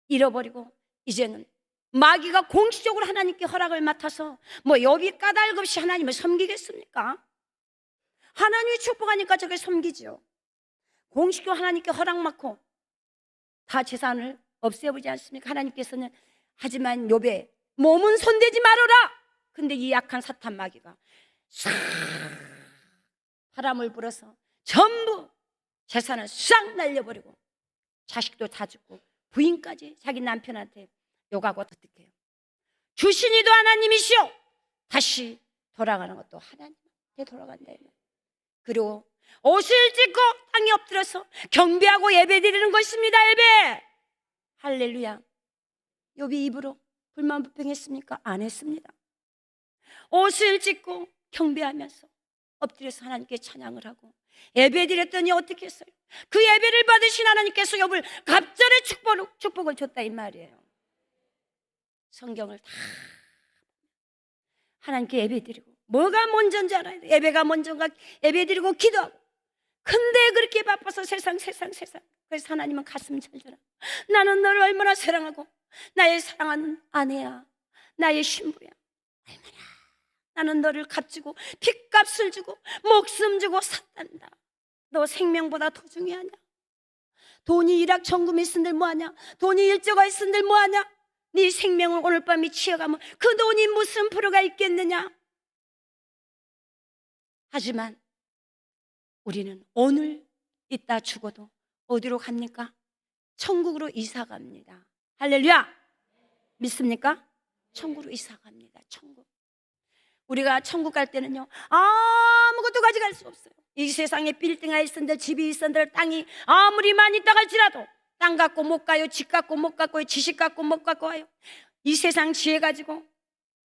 잃어버리고 이제는 마귀가 공식적으로 하나님께 허락을 맡아서 뭐 욥이 까닭 없이 하나님을 섬기겠습니까? 하나님이 축복하니까 저게 섬기죠. 공식적으로 하나님께 허락 맡고 다 재산을 없애보지 않습니까? 하나님께서는 하지만 욥의 몸은 손대지 말아라. 근데 이 약한 사탄 마귀가 싹 바람을 불어서 전부 재산을 싹 날려버리고 자식도 다 죽고 부인까지 자기 남편한테 욕하고 어떡해요? 주신이도 하나님이시오. 다시 돌아가는 것도 하나님한테 돌아간다. 그리고 옷을 찢고 땅에 엎드려서 경배하고 예배드리는 것입니다. 예배. 할렐루야. 욥이 입으로 불만불평했습니까? 안 했습니다. 옷을 찢고 경배하면서 엎드려서 하나님께 찬양을 하고 예배 드렸더니 어떻게 했어요? 그 예배를 받으신 하나님께서 욥을 갑절의 축복을 줬다 이 말이에요. 성경을 다 하나님께 예배 드리고, 뭐가 먼저인지 알아야 돼. 예배가 먼저인가? 예배 드리고 기도하고. 근데 그렇게 바빠서 세상. 그래서 하나님은 가슴 철저라. 나는 너를 얼마나 사랑하고 나의 사랑하는 아내야, 나의 신부야. 얼마나 나는 너를 값주고 핏값을 주고 목숨 주고 샀단다. 너 생명보다 더 중요하냐? 돈이 일확천금이 있은들 뭐하냐? 돈이 일조가 있은들 뭐하냐? 네 생명을 오늘 밤에 치어가면 그 돈이 무슨 프로가 있겠느냐? 하지만 우리는 오늘 이따 죽어도 어디로 갑니까? 천국으로 이사 갑니다. 할렐루야! 믿습니까? 천국으로 이사 갑니다. 천국. 우리가 천국 갈 때는요, 아무것도 가져갈 수 없어요. 이 세상에 빌딩이 있은들, 집이 있은들, 땅이 아무리 많이 있다 할지라도 땅 갖고 못 가요. 집 갖고 못 갖고, 지식 갖고 못 갖고 와요. 이 세상 지혜 가지고,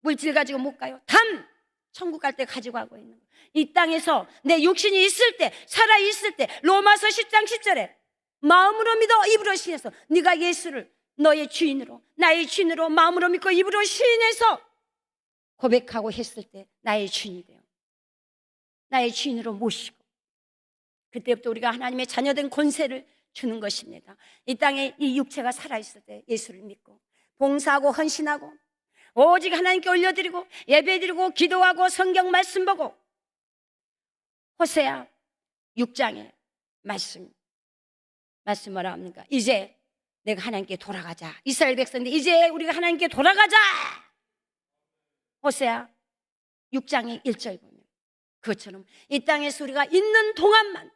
물질 가지고 못 가요. 단 천국 갈 때 가지고 가고 있는 거예요. 이 땅에서 내 육신이 있을 때, 살아 있을 때, 로마서 10장 10절에 마음으로 믿어 입으로 시인해서 네가 예수를 너의 주인으로, 나의 주인으로 마음으로 믿고 입으로 시인해서 고백하고 했을 때 나의 주인이 돼요. 나의 주인으로 모시고, 그때부터 우리가 하나님의 자녀된 권세를 주는 것입니다. 이 땅에 이 육체가 살아있을 때 예수를 믿고 봉사하고 헌신하고 오직 하나님께 올려드리고 예배드리고 기도하고 성경 말씀 보고. 호세아 6장의 말씀 뭐라 합니까? 이제 내가 하나님께 돌아가자. 이스라엘 백성들 이제 우리가 하나님께 돌아가자. 호세아 6장의 1절 보면 그것처럼 이 땅에서 우리가 있는 동안만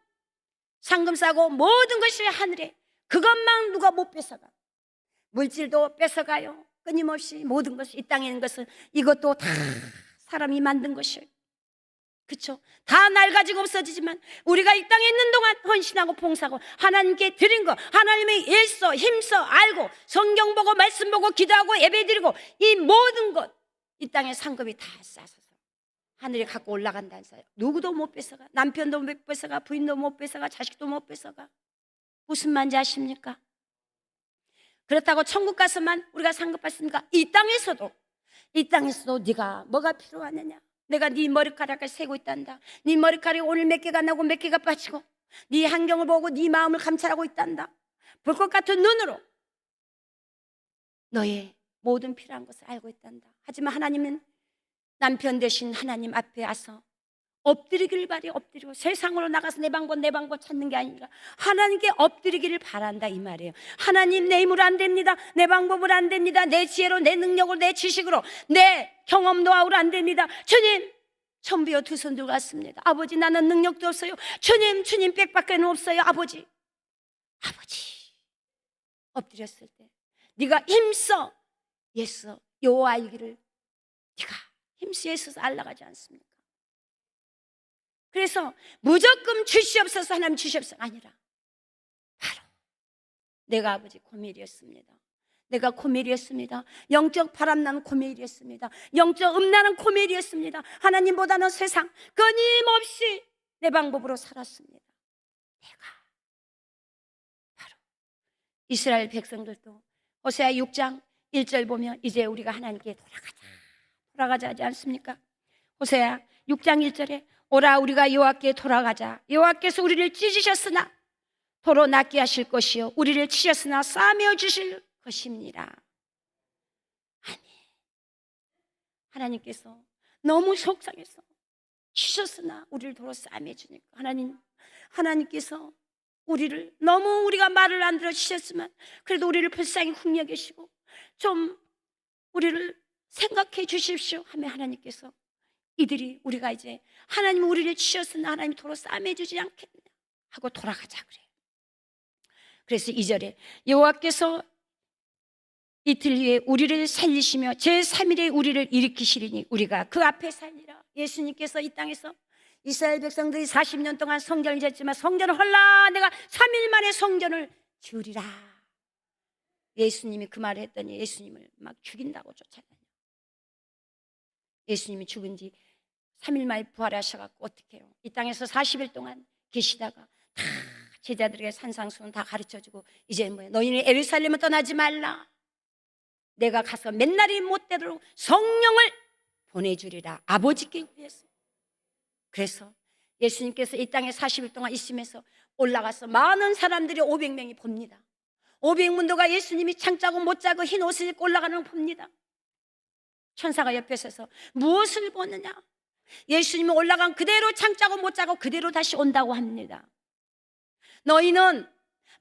상금 싸고 모든 것이 하늘에, 그것만 누가 못 뺏어가. 물질도 뺏어가요. 끊임없이 모든 것이, 이 땅에 있는 것은 이것도 다 사람이 만든 것이에요. 그렇죠? 다 낡아지고 없어지지만 우리가 이 땅에 있는 동안 헌신하고 봉사하고 하나님께 드린 거, 하나님의 애써 힘써 알고 성경 보고 말씀 보고 기도하고 예배드리고, 이 모든 것 이 땅에 상급이 다 쌓아서 하늘에 갖고 올라간다는 사람. 누구도 못 뺏어가. 남편도 못 뺏어가, 부인도 못 뺏어가, 자식도 못 뺏어가. 무슨 말인지 아십니까? 그렇다고 천국 가서만 우리가 상급받습니까? 이 땅에서도 네가 뭐가 필요하느냐? 내가 네 머리카락을 세고 있단다. 네 머리카락이 오늘 몇 개가 나고 몇 개가 빠지고, 네 환경을 보고 네 마음을 감찰하고 있단다. 불꽃 같은 눈으로 너의 모든 필요한 것을 알고 있단다. 하지만 하나님은 남편 되신 하나님 앞에 와서 엎드리기를 바래. 엎드리고 세상으로 나가서 내 방법 찾는 게 아니라 하나님께 엎드리기를 바란다 이 말이에요. 하나님, 내 힘으로 안 됩니다. 내 방법으로 안 됩니다. 내 지혜로, 내 능력으로, 내 지식으로, 내 경험 노하우로 안 됩니다. 주님, 천비어 두 손 들고 왔습니다. 아버지, 나는 능력도 없어요. 주님 빽밖에는 없어요. 아버지 엎드렸을 때 네가 힘써 예수 여호와 알기를 네가 힘써 예수서 알라가지 않습니까? 그래서 무조건 주시옵소서, 하나님 주시옵소서 아니라 바로 내가 아버지 고멜이었습니다. 내가 고멜이었습니다. 영적 바람나는 고멜이었습니다. 영적 음란한 고멜이었습니다. 하나님보다는 세상 끊임없이 내 방법으로 살았습니다. 내가 바로 이스라엘 백성들도 호세아 6장 1절 보면 이제 우리가 하나님께 돌아가자 하지 않습니까? 호세아 6장 1절에 오라 우리가 여호와께 돌아가자. 여호와께서 우리를 찢으셨으나 도로 낫게 하실 것이요 우리를 치셨으나 싸매어 주실 것입니다. 아니, 하나님께서 너무 속상해서 치셨으나 우리를 도로 싸매어 주니까 하나님께서 우리를 너무 우리가 말을 안 들어 치셨지만 그래도 우리를 불쌍히 흉내계시고 좀 우리를 생각해 주십시오 하면 하나님께서 우리가 이제 하나님 우리를 치셨으나 하나님 도로 싸매어 주지 않겠냐 하고 돌아가자 그래요. 그래서 2절에 여호와께서 이틀 후에 우리를 살리시며 제3일에 우리를 일으키시리니 우리가 그 앞에 살리라. 예수님께서 이 땅에서 이스라엘 백성들이 40년 동안 성전을 지었지만 성전을 헐라 내가 3일 만에 성전을 지으리라. 예수님이 그 말을 했더니 예수님을 막 죽인다고 쫓아다녀. 예수님이 죽은 지 3일 만에 부활하셔갖고 어떻게 해요? 이 땅에서 40일 동안 계시다가 다 제자들에게 산상수훈 다 가르쳐주고 이제 뭐야, 너희는 예루살렘을 떠나지 말라. 내가 가서 맨날이 못되도록 성령을 보내주리라. 아버지께 구했어. 그래서 예수님께서 이 땅에 40일 동안 있으면서 올라가서 많은 사람들이 500명이 봅니다. 500문도가 예수님이 창자고 못자고 흰 옷을 입고 올라가는 걸 봅니다. 천사가 옆에 서서 무엇을 보느냐? 예수님이 올라간 그대로 창자고 못자고 그대로 다시 온다고 합니다. 너희는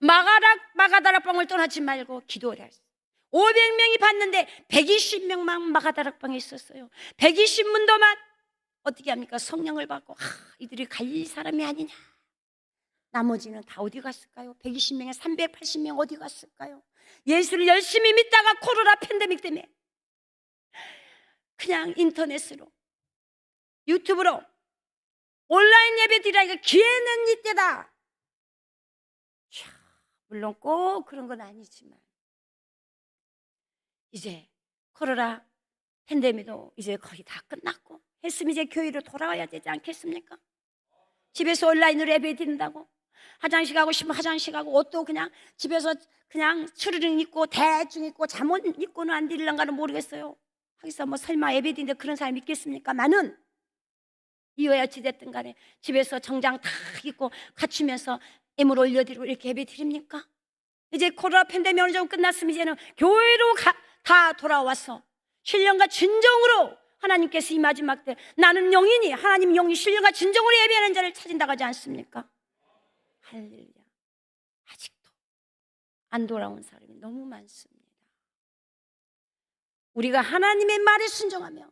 마가다락방을 떠나지 말고 기도를 했어. 500명이 봤는데 120명만 마가다락방에 있었어요. 120문도만 어떻게 합니까? 성령을 받고 이들이 갈 사람이 아니냐. 나머지는 다 어디 갔을까요? 120명에 380명 어디 갔을까요? 예수를 열심히 믿다가 코로나 팬데믹 때문에 그냥 인터넷으로 유튜브로 온라인 예배 드리라니까 기회는 이때다. 물론 꼭 그런 건 아니지만 이제 코로나 팬데믹도 이제 거의 다 끝났고 했으면 이제 교회로 돌아와야 되지 않겠습니까? 집에서 온라인으로 예배 드린다고 화장실 가고 싶으면 화장실 가고 옷도 그냥 집에서 그냥 추리닝 입고 대충 입고 잠옷 입고는 안 드리려는가는 모르겠어요. 하기서 뭐 설마 예배 드리는데 그런 사람이 있겠습니까? 이어야 어찌됐든 간에 집에서 정장 다 입고 갖추면서 예물 올려드리고 이렇게 예배 드립니까? 이제 코로나 팬데믹 어느 정도 끝났으면 이제는 교회로 다 돌아와서 신령과 진정으로 하나님께서 이 마지막 때 나는 영이니 하나님 영이 신령과 진정으로 예배하는 자를 찾은다고 하지 않습니까? 할렐루야. 아직도 안 돌아온 사람이 너무 많습니다. 우리가 하나님의 말에 순종하며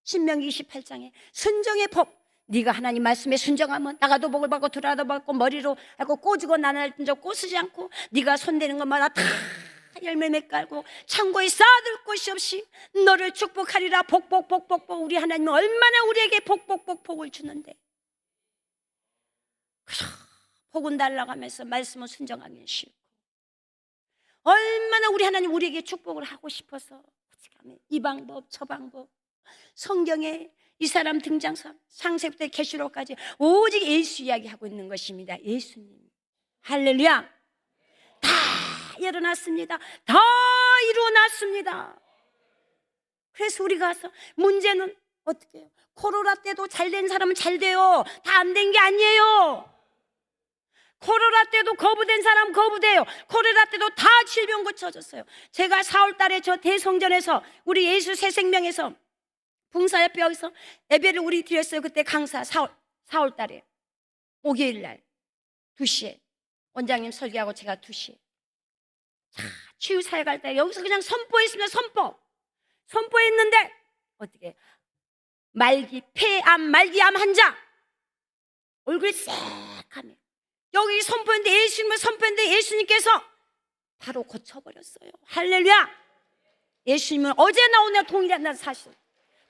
신명기 28장에 순종의 법, 네가 하나님 말씀에 순종하면 나가도 복을 받고 들어가도 받고 머리로 하고 꼬지고 나날 적 꼬쓰지 않고 네가 손대는 것마다 다 열매 맺고 창고에 쌓아둘 곳이 없이 너를 축복하리라. 복복 우리 하나님은 얼마나 우리에게 복을 주는데 복은 달라가면서 말씀을 순종하기 싫고 얼마나 우리 하나님 우리에게 축복을 하고 싶어서 이 방법 저 방법 성경에 이 사람 등장서 창세부터 계시록까지 오직 예수 이야기하고 있는 것입니다. 예수님. 할렐루야. 다 일어났습니다. 다 이루어났습니다. 그래서 우리가 가서 문제는 어떻게 해요? 코로나 때도 잘 된 사람은 잘 돼요. 다 안 된 게 아니에요. 코로나 때도 거부된 사람 거부돼요. 코로나 때도 다 질병 고쳐졌어요. 제가 4월 달에 저 대성전에서 우리 예수 새생명에서 봉사협회 여기서 예배를 우리 드렸어요. 그때 강사 4월 달에 목요일 날 2시에 원장님 설교하고 제가 2시에 치유사회 갈 때 여기서 그냥 선포했습니다. 선포했는데 어떻게 폐암 말기암 환자 얼굴이 새카매 여기 선포했는데 예수님을 선포했는데 예수님께서 바로 고쳐버렸어요. 할렐루야. 예수님은 어제 나오냐 동일한 사실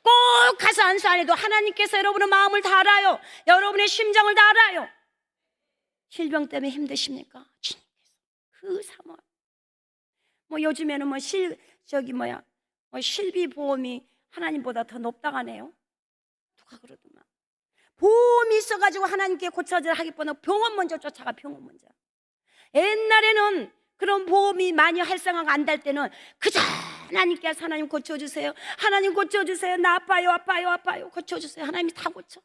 꼭 가서 안수 안 해도 하나님께서 여러분의 마음을 다 알아요. 여러분의 심정을 다 알아요. 질병 때문에 힘드십니까? 그 3월 요즘에는 실비보험이 하나님보다 더 높다고 하네요. 누가 그러더만 보험이 있어가지고 하나님께 고쳐져 하기보다 병원 먼저 쫓아가. 병원 먼저. 옛날에는 그런 보험이 많이 활성화가 안 될 때는 그저 하나님께서 하나님 고쳐주세요. 하나님 고쳐주세요. 나 아파요. 고쳐주세요. 하나님이 다 고쳐.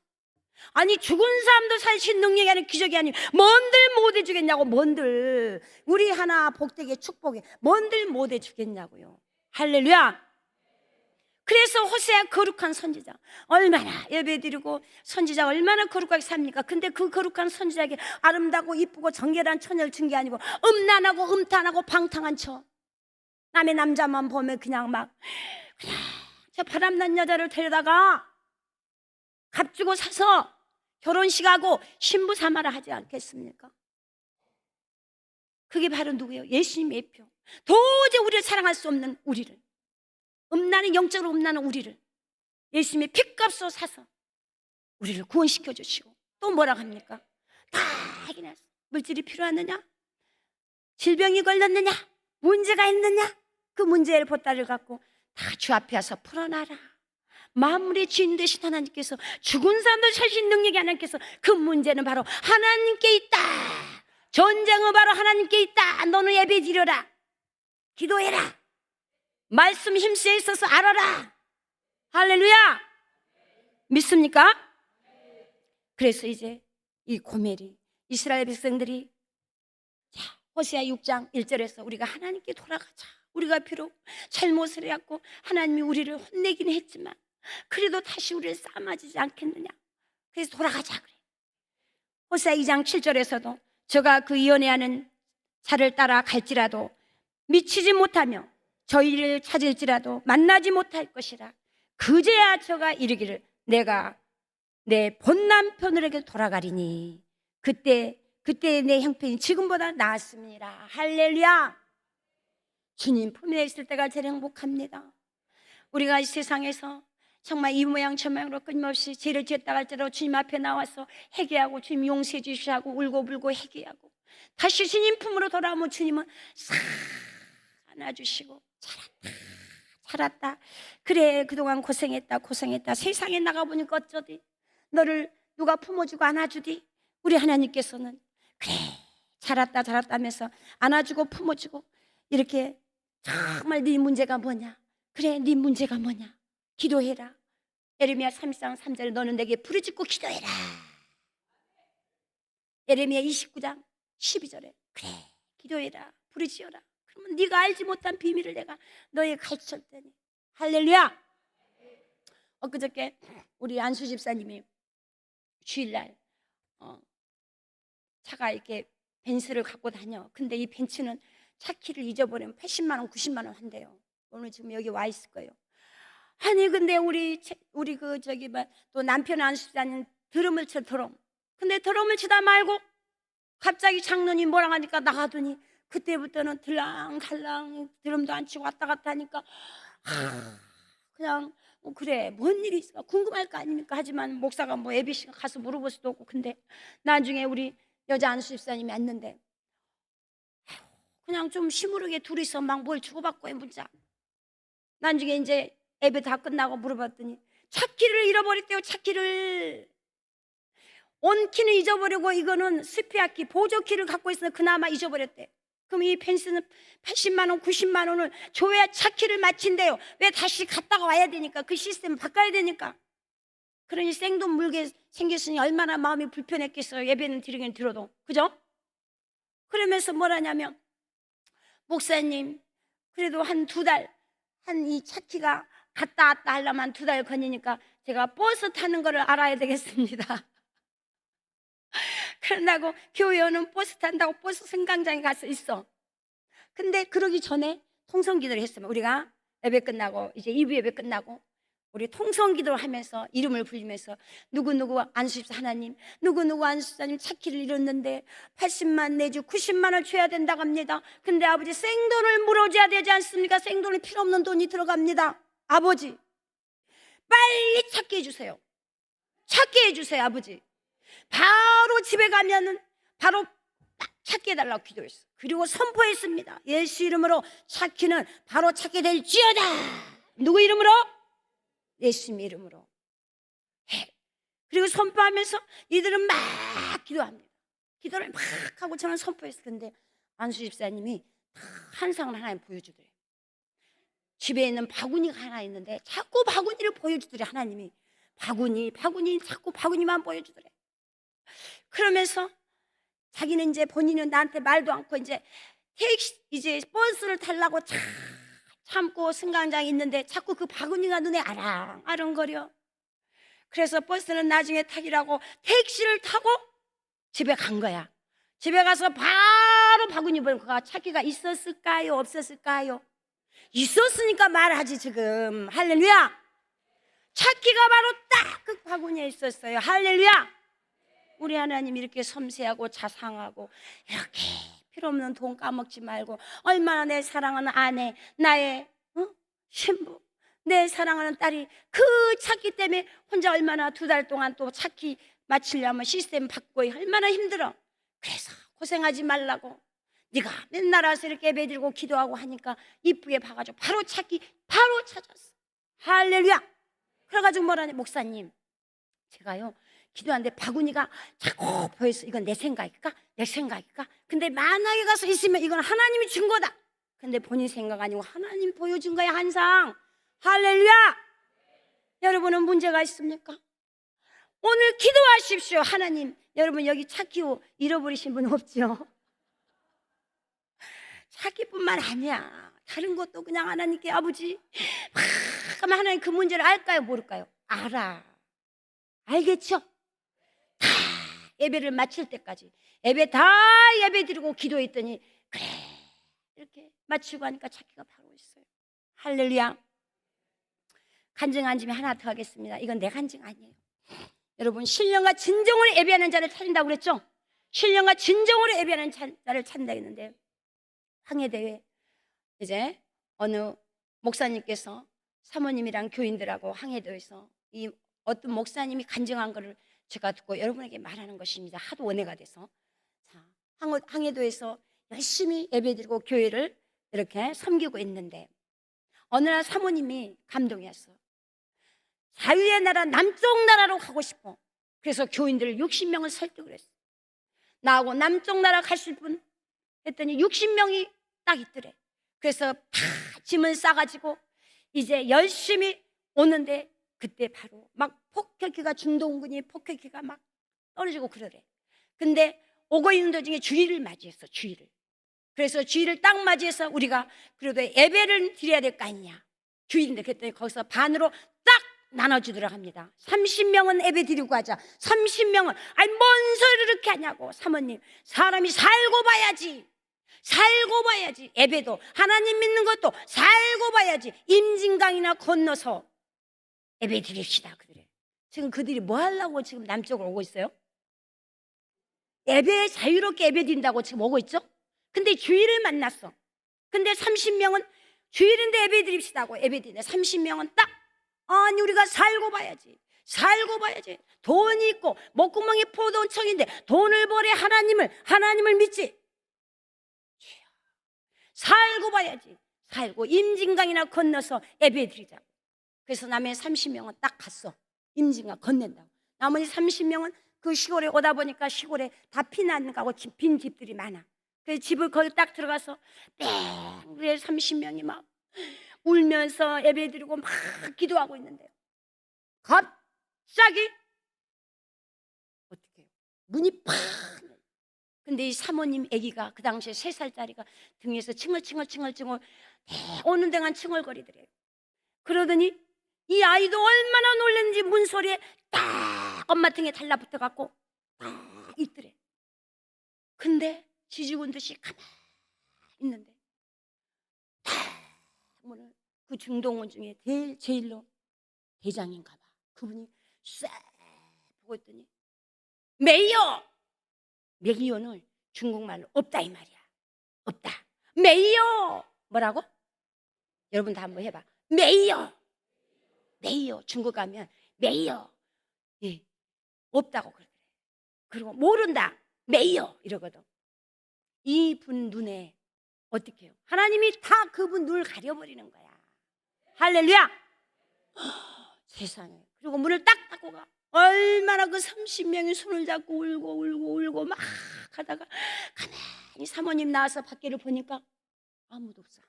아니 죽은 사람도 살신 능력이 아닌 기적이 아닌 뭔들 못 해주겠냐고. 뭔들 우리 하나 복되게 축복해 뭔들 못 해주겠냐고요. 할렐루야. 그래서 호세아 거룩한 선지자 얼마나 예배드리고 선지자 얼마나 거룩하게 삽니까? 근데 그 거룩한 선지자에게 아름다고 이쁘고 정결한 처녀를 준 게 아니고 음란하고 음탄하고 방탕한 처 남의 남자만 보면 그냥 저 바람난 여자를 데려다가 값 주고 사서 결혼식하고 신부 삼아라 하지 않겠습니까? 그게 바로 누구예요? 예수님의 예표. 도저히 우리를 사랑할 수 없는 우리를 영적으로 음란한 우리를 예수님의 핏값으로 사서 우리를 구원시켜 주시고 또 뭐라고 합니까? 다 확인했어. 물질이 필요하느냐? 질병이 걸렸느냐? 문제가 있느냐? 그 문제의 보따리를 갖고 다 주 앞에 와서 풀어놔라. 만물의 주인 되신 하나님께서 죽은 사람도 살신 능력이 하나님께서 그 문제는 바로 하나님께 있다. 전쟁은 바로 하나님께 있다. 너는 예배 드려라. 기도해라. 말씀 힘쓰여 있어서 알아라. 할렐루야. 믿습니까? 그래서 이제 이 고멜이 이스라엘 백성들이 호세아 6장 1절에서 우리가 하나님께 돌아가자. 우리가 비록 잘못을 해왔고 하나님이 우리를 혼내긴 했지만 그래도 다시 우리를 싸맞지 않겠느냐. 그래서 돌아가자 그래. 호세아 2장 7절에서도 저가 그 연애하는 자를 따라 갈지라도 미치지 못하며 저희를 찾을지라도 만나지 못할 것이라. 그제야 저가 이르기를 내가 내 본 남편에게 돌아가리니 그때 내 형편이 지금보다 나았습니다. 할렐루야. 주님 품에 있을 때가 제일 행복합니다. 우리가 이 세상에서 정말 이 모양 저 모양으로 끊임없이 죄를 지었다 할지라도 주님 앞에 나와서 회개하고 주님 용서해 주시고 울고불고 회개하고 다시 주님 품으로 돌아오면 주님은 싹 안아주시고 잘했다. 그래 그동안 고생했다. 세상에 나가보니까 어쩌디. 너를 누가 품어주고 안아주디. 우리 하나님께서는 그래 잘했다 하면서 안아주고 품어주고 이렇게 정말 네 문제가 뭐냐. 그래 네 문제가 뭐냐. 기도해라. 예레미야 33장 3절에 너는 내게 부르짖고 기도해라. 예레미야 29장 12절에 그래 기도해라. 부르짖어라. 그러면 네가 알지 못한 비밀을 내가 너에게 가르칠 테니. 할렐루야. 엊그저께 우리 안수 집사님이 주일날 차가 이렇게 벤츠를 갖고 다녀. 근데 이 벤츠는 차 키를 잊어버리면 80만 원 90만 원 한대요. 오늘 지금 여기 와 있을 거예요. 아니 근데 우리 그 저기 또 남편 안수 집사님 드럼을 쳐 드럼. 근데 드럼을 치다 말고 갑자기 장로님 뭐라 하니까 나가더니 그때부터는 들랑갈랑 드럼도 안 치고 왔다 갔다 하니까 그냥 그래 뭔 일이 있을까 궁금할 거 아닙니까. 하지만 목사가 뭐 ABC가 가서 물어볼 수도 없고. 근데 나중에 우리 여자 안수 집사님이 왔는데 그냥 좀 시무르게 둘이서 막 뭘 주고받고 해 문자. 나중에 이제 예배 다 끝나고 물어봤더니 차키를 잃어버렸대요. 차키를 온 키는 잊어버리고 이거는 스페어키 보조키를 갖고 있어서 그나마 잊어버렸대. 그럼 이 펜스는 80만 원 90만 원을 줘야 차키를 마친대요. 왜 다시 갔다가 와야 되니까. 그 시스템을 바꿔야 되니까. 그러니 생돈 물게 생겼으니 얼마나 마음이 불편했겠어요. 예배는 드리긴 들어도. 그죠? 그러면서 뭐라냐면 목사님 그래도 한 2달 한 이 차키가 갔다 왔다 하려면 2달 걸리니까 제가 버스 타는 거를 알아야 되겠습니다. 그런다고 교회 오는 버스 탄다고 버스 승강장에 가서 있어. 근데 그러기 전에 통성기도를 했으면 우리가 예배 끝나고 이제 2부 예배 끝나고 우리 통성기도를 하면서 이름을 불리면서 누구누구 안수집사 하나님 누구누구 안수집사님 차키를 잃었는데 80만 내지 90만 원을 줘야 된다고 합니다. 근데 아버지 생돈을 물어줘야 되지 않습니까? 생돈이 필요 없는 돈이 들어갑니다. 아버지 빨리 찾게 해주세요. 찾게 해주세요. 아버지 바로 집에 가면은 바로 딱 찾게 해달라고 기도했어. 그리고 선포했습니다. 예수 이름으로 찾기는 바로 찾게 될지어다. 누구 이름으로? 예수님 이름으로 해. 그리고 선포하면서 이들은 막 기도합니다. 기도를 막 하고 저는 선포했을 텐데 안수 집사님이 한 상을 하나님 보여주더래요. 집에 있는 바구니가 하나 있는데 자꾸 바구니를 보여주더래. 하나님이 바구니 자꾸 바구니만 보여주더래. 그러면서 자기는 이제 본인은 나한테 말도 않고 이제 버스를 타려고 참고 승강장에 있는데 자꾸 그 바구니가 눈에 아랑아랑거려. 그래서 버스는 나중에 타기라고 택시를 타고 집에 간 거야. 집에 가서 바로 바구니 보니까 차키가 있었을까요? 없었을까요? 있었으니까 말하지 지금. 할렐루야. 차키가 바로 딱 그 바구니에 있었어요. 할렐루야. 우리 하나님 이렇게 섬세하고 자상하고 이렇게 필요 없는 돈 까먹지 말고 얼마나 내 사랑하는 아내 나의 신부 내 사랑하는 딸이 그 차키 때문에 혼자 얼마나 2달 동안 또 차키 마치려면 시스템 바꾸고 얼마나 힘들어. 그래서 고생하지 말라고 네가 맨날 와서 이렇게 예배 드리고 기도하고 하니까 이쁘게 봐가지고 바로 차키 바로 찾았어. 할렐루야. 그래가지고 뭐라냐, 목사님, 제가요 기도하는데 바구니가 자꾸 보였어. 이건 내 생각일까? 내 생각일까? 근데 만약에 가서 있으면 이건 하나님이 준 거다. 근데 본인 생각 아니고 하나님 보여준 거야, 항상. 할렐루야. 여러분은 문제가 있습니까? 오늘 기도하십시오. 하나님, 여러분 여기 찾기 잃어버리신 분 없죠? 찾기뿐만 아니야, 다른 것도 그냥 하나님께, 아버지, 그러면 하나님 그 문제를 알까요, 모를까요? 알아. 알겠죠? 다 예배를 마칠 때까지 예배 다 예배 드리고 기도했더니 그래 이렇게 마치고 하니까 찾기가 바로 있어요. 할렐루야. 간증 안 주면 하나 더 하겠습니다. 이건 내 간증 아니에요. 여러분, 신령과 진정으로 예배하는 자를 찾는다고 그랬죠? 신령과 진정으로 예배하는 자를 찾는다 했는데, 항해대회 이제 어느 목사님께서 사모님이랑 교인들하고 항해대회에서 이 어떤 목사님이 간증한 거를 제가 듣고 여러분에게 말하는 것입니다. 하도 원해가 돼서. 자, 항해도에서 열심히 예배드리고 교회를 이렇게 섬기고 있는데 어느 날 사모님이 감동이 왔어. 자유의 나라, 남쪽 나라로 가고 싶어. 그래서 교인들 60명을 설득을 했어. 나하고 남쪽 나라 가실 분 했더니 60명이 딱 있더래. 그래서 다 짐을 싸가지고 이제 열심히 오는데 그때 바로 막 폭격기가, 중동군이 폭격기가 막 떨어지고 그러래. 근데 오고 있는 도중에 주일을 맞이했어. 주일을. 그래서 주일을 딱 맞이해서 우리가 그래도 예배를 드려야 될 거 아니냐, 주일인데. 그랬더니 거기서 반으로 딱 나눠주더라 합니다. 30명은 예배 드리고 가자. 30명은 아니 뭔 소리를 이렇게 하냐고. 사모님, 사람이 살고 봐야지. 살고 봐야지. 예배도 하나님 믿는 것도 살고 봐야지. 임진강이나 건너서 예배 드립시다. 그들이 지금 그들이 뭐 하려고 지금 남쪽으로 오고 있어요? 예배에 자유롭게 예배 드린다고 지금 오고 있죠? 근데 주일을 만났어. 근데 30명은 주일인데 예배 드립시다고 예배 드리네. 30명은 딱 아니 우리가 살고 봐야지. 살고 봐야지. 돈이 있고 목구멍이 포도청인데 돈을 벌에 하나님을 믿지. 살고 봐야지. 살고 임진강이나 건너서 예배 드리자고. 그래서 남의 30명은 딱 갔어. 임진강 건넨다고. 나머지 30명은 그 시골에 오다 보니까 시골에 다 피난 가고 빈 집들이 많아. 그래서 집을 거기 딱 들어가서 뺑 30명이 막 울면서 예배 드리고 막 기도하고 있는데요, 갑자기 어떻게 해요? 문이 팍. 근데 이 사모님 아기가 그 당시에 3살짜리가 등에서 칭얼칭얼 오는 데간 칭얼거리더래요. 그러더니 이 아이도 얼마나 놀랐는지 문소리에 딱 엄마 등에 달라붙어 갖고 딱 있더래. 근데 지죽은 듯이 가만히 있는데 딱 문을, 그 중동원 중에 제일로 대장인가 봐. 그분이 싹 보고 있더니 메이요. 메이요는 중국말로 없다 이 말이야. 없다. 메이요. 뭐라고? 여러분 다 한번 해봐. 메이요. 메이요. 중국 가면 메이요. 예, 없다고 그러더래. 그리고 모른다. 메이요 이러거든. 이분 눈에 어떻게 해요? 하나님이 다 그분 눈을 가려버리는 거야. 할렐루야. 세상에. 그리고 문을 딱 닫고 가. 얼마나 그 30명이 손을 잡고 울고 막 하다가 가만히 사모님 나와서 밖에를 보니까 아무도 없어.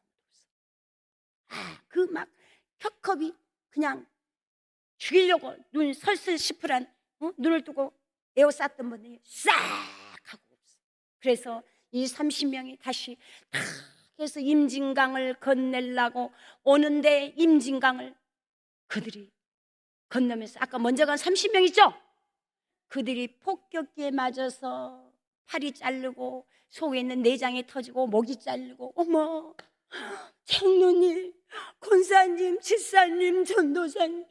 그 막 켜컵이 그냥 죽이려고 눈 설슬 시프란 눈을 뜨고 에워쌌던 분들이 싹 하고 없어. 그래서 이 30명이 다시 탁 해서 임진강을 건네려고 오는데 임진강을 그들이 건너면서 아까 먼저 간 30명 있죠? 그들이 폭격기에 맞아서 팔이 자르고 속에 있는 내장이 터지고 목이 자르고, 어머 장로님, 권사님, 집사님, 전도사님,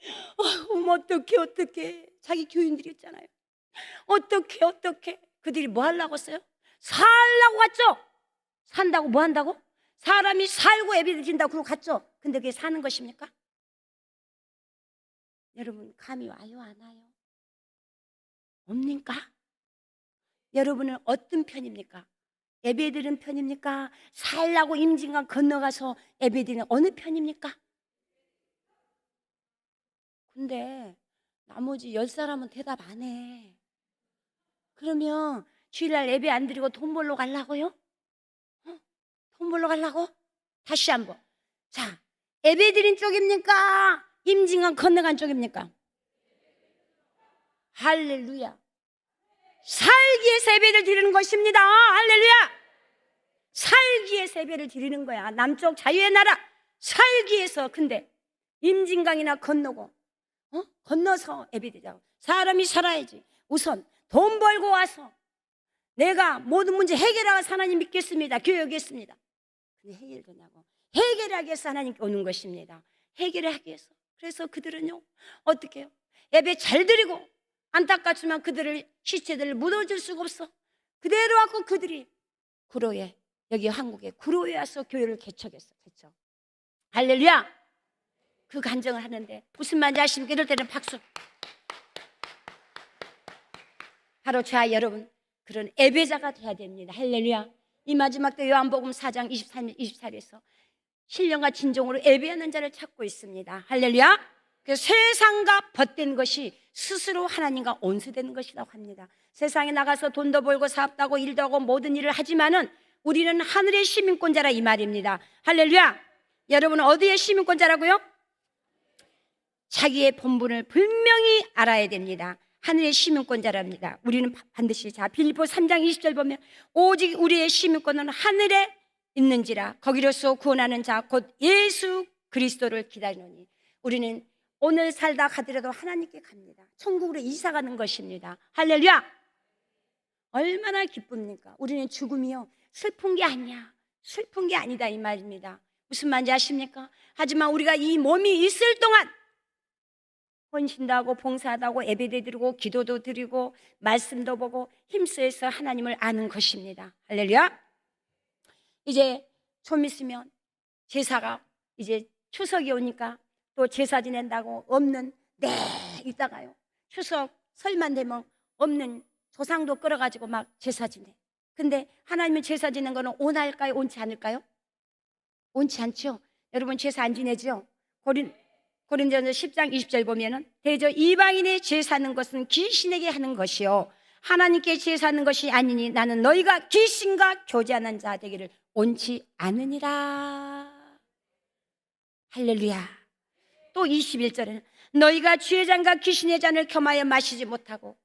어머 어떡해. 자기 교인들이 있잖아요. 어떡해. 그들이 뭐 하려고 했어요? 살라고 갔죠? 산다고 뭐 한다고? 사람이 살고 예배 드린다고 그러고 갔죠? 근데 그게 사는 것입니까? 여러분 감이 와요 안 와요? 없습니까? 여러분은 어떤 편입니까? 예배드리는 편입니까? 살라고 임진강 건너가서 예배드리는 어느 편입니까? 근데 나머지 10사람은 대답 안 해. 그러면 주일날 예배 안 드리고 돈 벌러 가려고요? 돈 벌러 가려고? 다시 한번. 자, 예배 드린 쪽입니까? 임진강 건너간 쪽입니까? 할렐루야. 살기 위해서 예배를 드리는 것입니다. 할렐루야. 살기 위해서 예배를 드리는 거야. 남쪽 자유의 나라 살기 위해서. 근데 임진강이나 건너고 건너서 예배드리자고. 사람이 살아야지. 우선 돈 벌고 와서 내가 모든 문제 해결하고 하나님 믿겠습니다. 교육했습니다. 근데 해결되냐고. 해결하기 위해서 하나님께 오는 것입니다. 해결하기 위해서. 그래서 그들은요 어떻게 해요? 예배 잘 드리고 안타깝지만 그들을 시체들을 묻어줄 수가 없어. 그대로 하고 그들이 구로에, 여기 한국에 구로에 와서 교회를 개척했어. 개척. 할렐루야. 그 간증을 하는데 무슨 말인지 아십니까? 이럴 때는 박수. 바로 저와 여러분 그런 예배자가 돼야 됩니다. 할렐루야. 이 마지막 때 요한복음 4장 23, 24절에서 신령과 진정으로 예배하는 자를 찾고 있습니다. 할렐루야. 그래서 세상과 벗된 것이 스스로 하나님과 온수되는 것이라고 합니다. 세상에 나가서 돈도 벌고 사업도 하고 일도 하고 모든 일을 하지만은 우리는 하늘의 시민권자라 이 말입니다. 할렐루야. 여러분은 어디의 시민권자라고요? 자기의 본분을 분명히 알아야 됩니다. 하늘의 시민권자랍니다. 우리는 반드시 자 빌립보 3장 20절 보면 오직 우리의 시민권은 하늘에 있는지라 거기로서 구원하는 자 곧 예수 그리스도를 기다리노니. 우리는 오늘 살다 가더라도 하나님께 갑니다. 천국으로 이사 가는 것입니다. 할렐루야. 얼마나 기쁩니까? 우리는 죽음이요 슬픈 게 아니야. 슬픈 게 아니다 이 말입니다. 무슨 말인지 아십니까? 하지만 우리가 이 몸이 있을 동안 헌신도 하고 봉사도 하고 예배도 드리고 기도도 드리고 말씀도 보고 힘쓰여서 하나님을 아는 것입니다. 할렐루야. 이제 좀 있으면 제사가 이제 추석이 오니까 또 제사 지낸다고 없는 이따가요 추석 설만 되면 없는 조상도 끌어가지고 막 제사 지내. 근데 하나님은 제사 지낸 거는 온할까요? 온치 않을까요? 온치 않죠. 여러분 제사 안 지내죠? 고린도전서 10장 20절 보면은 대저 이방인의 제사하는 것은 귀신에게 하는 것이요 하나님께 제사하는 것이 아니니 나는 너희가 귀신과 교제하는 자 되기를 원치 않으니라. 할렐루야. 또 21절에는 너희가 주의 잔과 귀신의 잔을 겸하여 마시지 못하고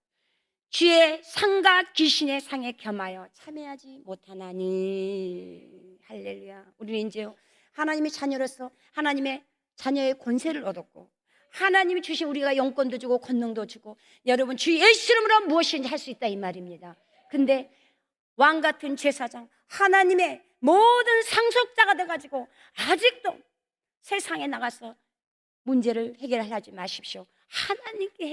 주의 상과 귀신의 상에 겸하여 참여하지 못하나니. 할렐루야. 우리는 이제 하나님의 자녀로서 하나님의 자녀의 권세를 얻었고 하나님이 주신 우리가 영권도 주고 권능도 주고 여러분 주 예수 이름으로 무엇이든지 할 수 있다 이 말입니다. 근데 왕같은 제사장 하나님의 모든 상속자가 돼가지고 아직도 세상에 나가서 문제를 해결하지 마십시오. 하나님께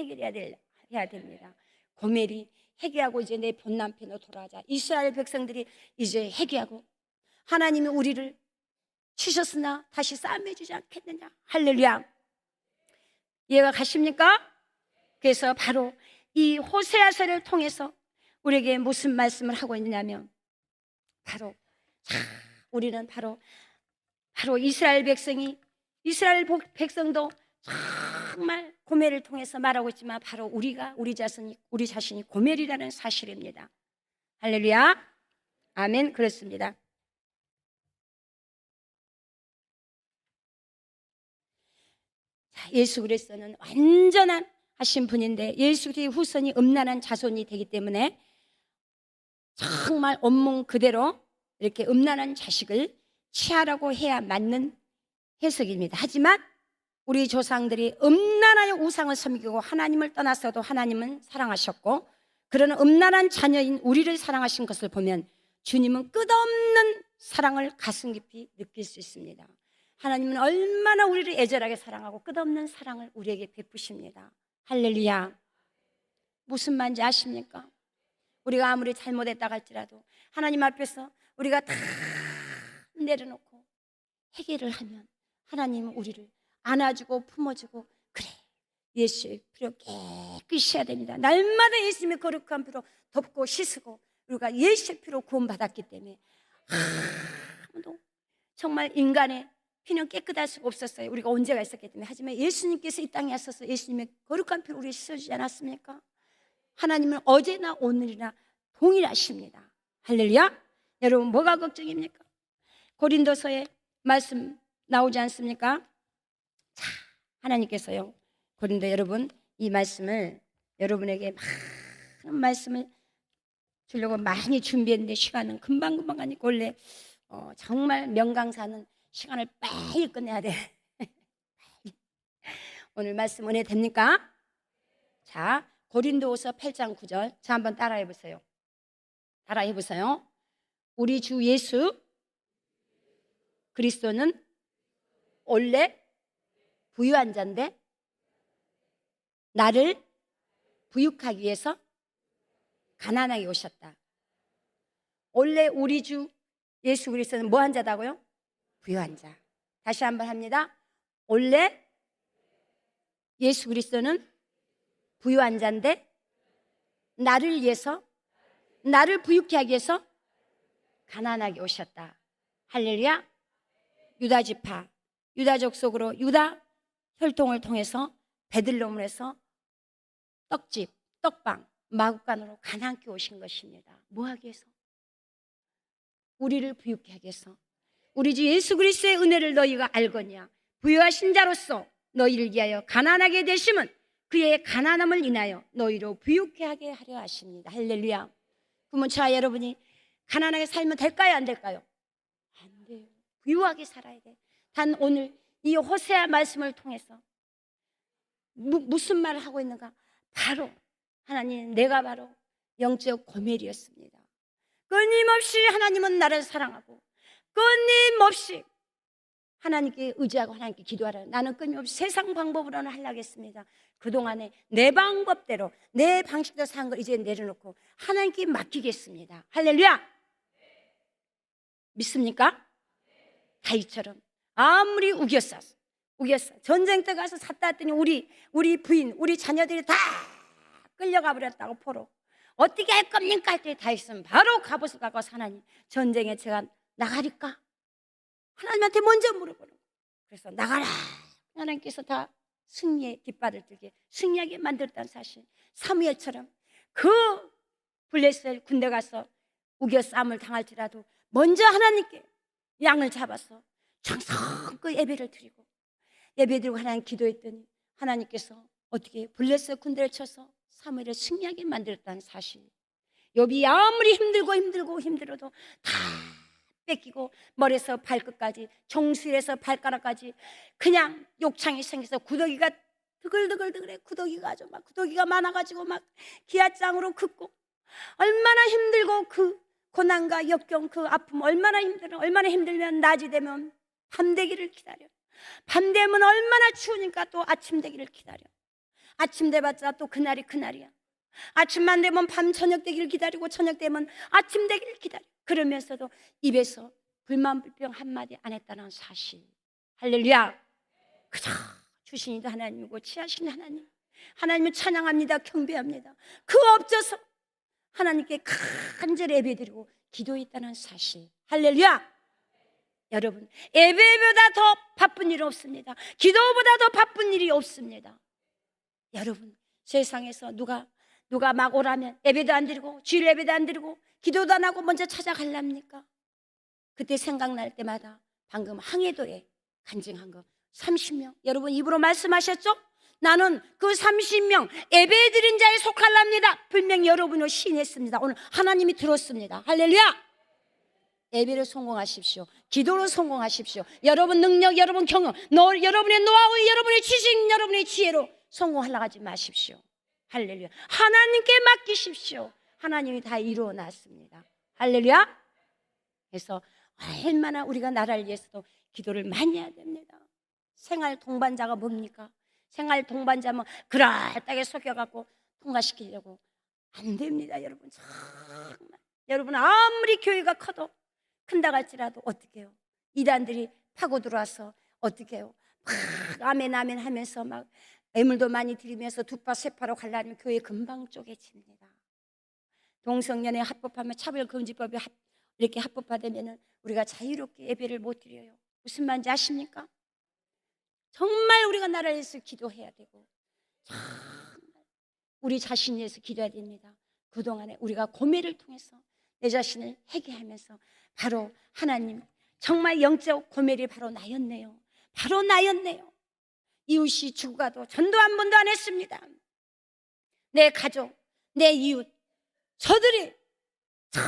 해야 됩니다. 고멜이 회개하고 이제 내 본 남편으로 돌아가자. 이스라엘 백성들이 이제 회개하고 하나님이 우리를 치셨으나 다시 싸매주지 않겠느냐. 할렐루야. 이해가 가십니까? 그래서 바로 이 호세아서를 통해서 우리에게 무슨 말씀을 하고 있냐면 바로 우리는 바로 이스라엘 백성도 정말 고멜을 통해서 말하고 있지만 바로 우리 자신이 고멜이라는 사실입니다. 할렐루야. 아멘. 그렇습니다. 예수 그리스도는 완전한 하신 분인데 예수 그리스도의 후손이 음란한 자손이 되기 때문에 정말 원문 그대로 이렇게 음란한 자식을 취하라고 해야 맞는 해석입니다. 하지만 우리 조상들이 음란하여 우상을 섬기고 하나님을 떠났어도 하나님은 사랑하셨고 그러나 음란한 자녀인 우리를 사랑하신 것을 보면 주님은 끝없는 사랑을 가슴 깊이 느낄 수 있습니다. 하나님은 얼마나 우리를 애절하게 사랑하고 끝없는 사랑을 우리에게 베푸십니다. 할렐루야. 무슨 말인지 아십니까? 우리가 아무리 잘못했다 할지라도 하나님 앞에서 우리가 다 내려놓고 회개를 하면 하나님은 우리를 안아주고 품어주고 그래 예수의 피로 깨끗이 해야 됩니다. 날마다 예수님의 거룩한 피로 덮고 씻고 우리가 예수의 피로 구원받았기 때문에 아무도 정말 인간의 피는 깨끗할 수가 없었어요. 우리가 언제가 있었기 때문에. 하지만 예수님께서 이 땅에 하셔서 예수님의 거룩한 피로 우리를 씻어주지 않았습니까? 하나님은 어제나 오늘이나 동일하십니다. 할렐루야. 여러분 뭐가 걱정입니까? 고린도서에 말씀 나오지 않습니까? 자, 하나님께서요, 고린도 여러분, 이 말씀을 여러분에게 많은 말씀을 주려고 많이 준비했는데 시간은 금방금방 가니까 원래 정말 명강사는 시간을 빨리 끝내야 돼. 오늘 말씀 은혜 됩니까? 자, 고린도후서 8장 9절. 자, 한번 따라해 보세요. 따라해 보세요. 우리 주 예수 그리스도는 원래 부유한 자인데 나를 부육하기 위해서 가난하게 오셨다. 원래 우리 주 예수 그리스도는 뭐한 자다고요? 부유한 자. 다시 한번 합니다. 원래 예수 그리스도는 부유한 자인데 나를 위해서, 나를 부유케 하기 위해서 가난하게 오셨다. 할렐루야. 유다 지파, 유다 족속으로 유다 혈통을 통해서 베들레헴을 해서 떡집, 떡방, 마구간으로 가난케 오신 것입니다. 뭐 하기 위해서? 우리를 부유케 하기 위해서. 우리 주 예수 그리스도의 은혜를 너희가 알거니와 부유하신 자로서 너희를 위하여 가난하게 되심은 그의 가난함을 인하여 너희로 부유케 하게 하려 하십니다. 할렐루야. 그러면 저 여러분이 가난하게 살면 될까요? 안 될까요? 안 돼요. 부유하게 살아야 돼. 단 오늘 이 호세아 말씀을 통해서 무슨 말을 하고 있는가? 바로 하나님, 내가 바로 영적 고멜이었습니다. 끊임없이 하나님은 나를 사랑하고 끊임없이 하나님께 의지하고 하나님께 기도하라. 나는 끊임없이 세상 방법으로는 하려고 했습니다. 그동안에 내 방법대로 내 방식대로 산 걸 이제 내려놓고 하나님께 맡기겠습니다. 할렐루야. 믿습니까? 다윗처럼 아무리 우겼어 전쟁 때 가서 샀다 했더니 우리 부인, 우리 자녀들이 다 끌려가 버렸다고 포로. 어떻게 할 겁니까? 할 때 다윗은 바로 갑옷을 갖고 하나님, 전쟁에 제가 나가리까? 하나님한테 먼저 물어보는 거예요. 그래서 나가라. 하나님께서 다 승리의 깃발을 들게 승리하게 만들었다는 사실. 사무엘처럼 그 블레셋 군대 가서 우겨 싸움을 당할지라도 먼저 하나님께 양을 잡아서 정성껏 예배를 드리고 예배 드리고 하나님 기도했더니 하나님께서 어떻게 블레셋 군대를 쳐서 사무엘을 승리하게 만들었다는 사실. 욥이 아무리 힘들어도 다 뺏기고 머리에서 발끝까지, 종수에서 발가락까지 그냥 욕창이 생겨서 구더기가 드글드글드글해. 구더기가 아주 막 구더기가 많아가지고 막 기아장으로 긋고, 얼마나 힘들고 그 고난과 역경, 그 아픔 얼마나 힘들면 낮이 되면 밤 되기를 기다려. 밤 되면 얼마나 추우니까 또 아침 되기를 기다려. 아침 돼봤자 또 그날이 그날이야. 아침만 되면 밤 저녁 되기를 기다리고 저녁 되면 아침 되기를 기다려. 그러면서도 입에서 불만불평 한마디 안 했다는 사실. 할렐루야. 그저 주신 이도 하나님이고 취하신 하나님, 하나님을 찬양합니다. 경배합니다. 그 업져서 하나님께 간절히 예배드리고 기도했다는 사실. 할렐루야. 여러분, 예배보다 더 바쁜 일은 없습니다. 기도보다 더 바쁜 일이 없습니다. 여러분, 세상에서 누가 막 오라면 예배도 안 드리고 주일 예배도 안 드리고 기도도 안 하고 먼저 찾아갈랍니까? 그때 생각날 때마다 방금 항해도에 간증한 거 30명 여러분 입으로 말씀하셨죠? 나는 그 30명 예배 드린 자에 속할랍니다. 분명히 여러분을 시인했습니다. 오늘 하나님이 들었습니다. 할렐루야. 예배로 성공하십시오. 기도로 성공하십시오. 여러분 능력, 여러분 경험, 여러분의 노하우, 여러분의 지식, 여러분의 지혜로 성공하려고 하지 마십시오. 할렐루야. 하나님께 맡기십시오. 하나님이 다 이루어 놨습니다. 할렐루야. 그래서 얼마나 우리가 나라를 위해서도 기도를 많이 해야 됩니다. 생활 동반자가 뭡니까? 생활 동반자면 그럴싸하게 속여갖고 통과시키려고 안 됩니다. 여러분 정말 여러분 아무리 교회가 커도 큰다 할지라도 어떻게 해요? 이단들이 파고 들어와서 어떻게 해요? 막 아멘 아멘 하면서 막 애물도 많이 들이면서 두파 세파로 가려면 교회 금방 쪼개집니다. 동성연애 합법하면 차별금지법이 이렇게 합법화되면 우리가 자유롭게 예배를 못 드려요. 무슨 말인지 아십니까? 정말 우리가 나라를 위해서 기도해야 되고 정말 우리 자신을 위해서 기도해야 됩니다. 그동안에 우리가 고뇌를 통해서 내 자신을 회개하면서 바로 하나님, 정말 영적 고뇌이 바로 나였네요. 바로 나였네요. 이웃이 죽어가도 전도 한 번도 안 했습니다. 내 가족, 내 이웃, 저들이 참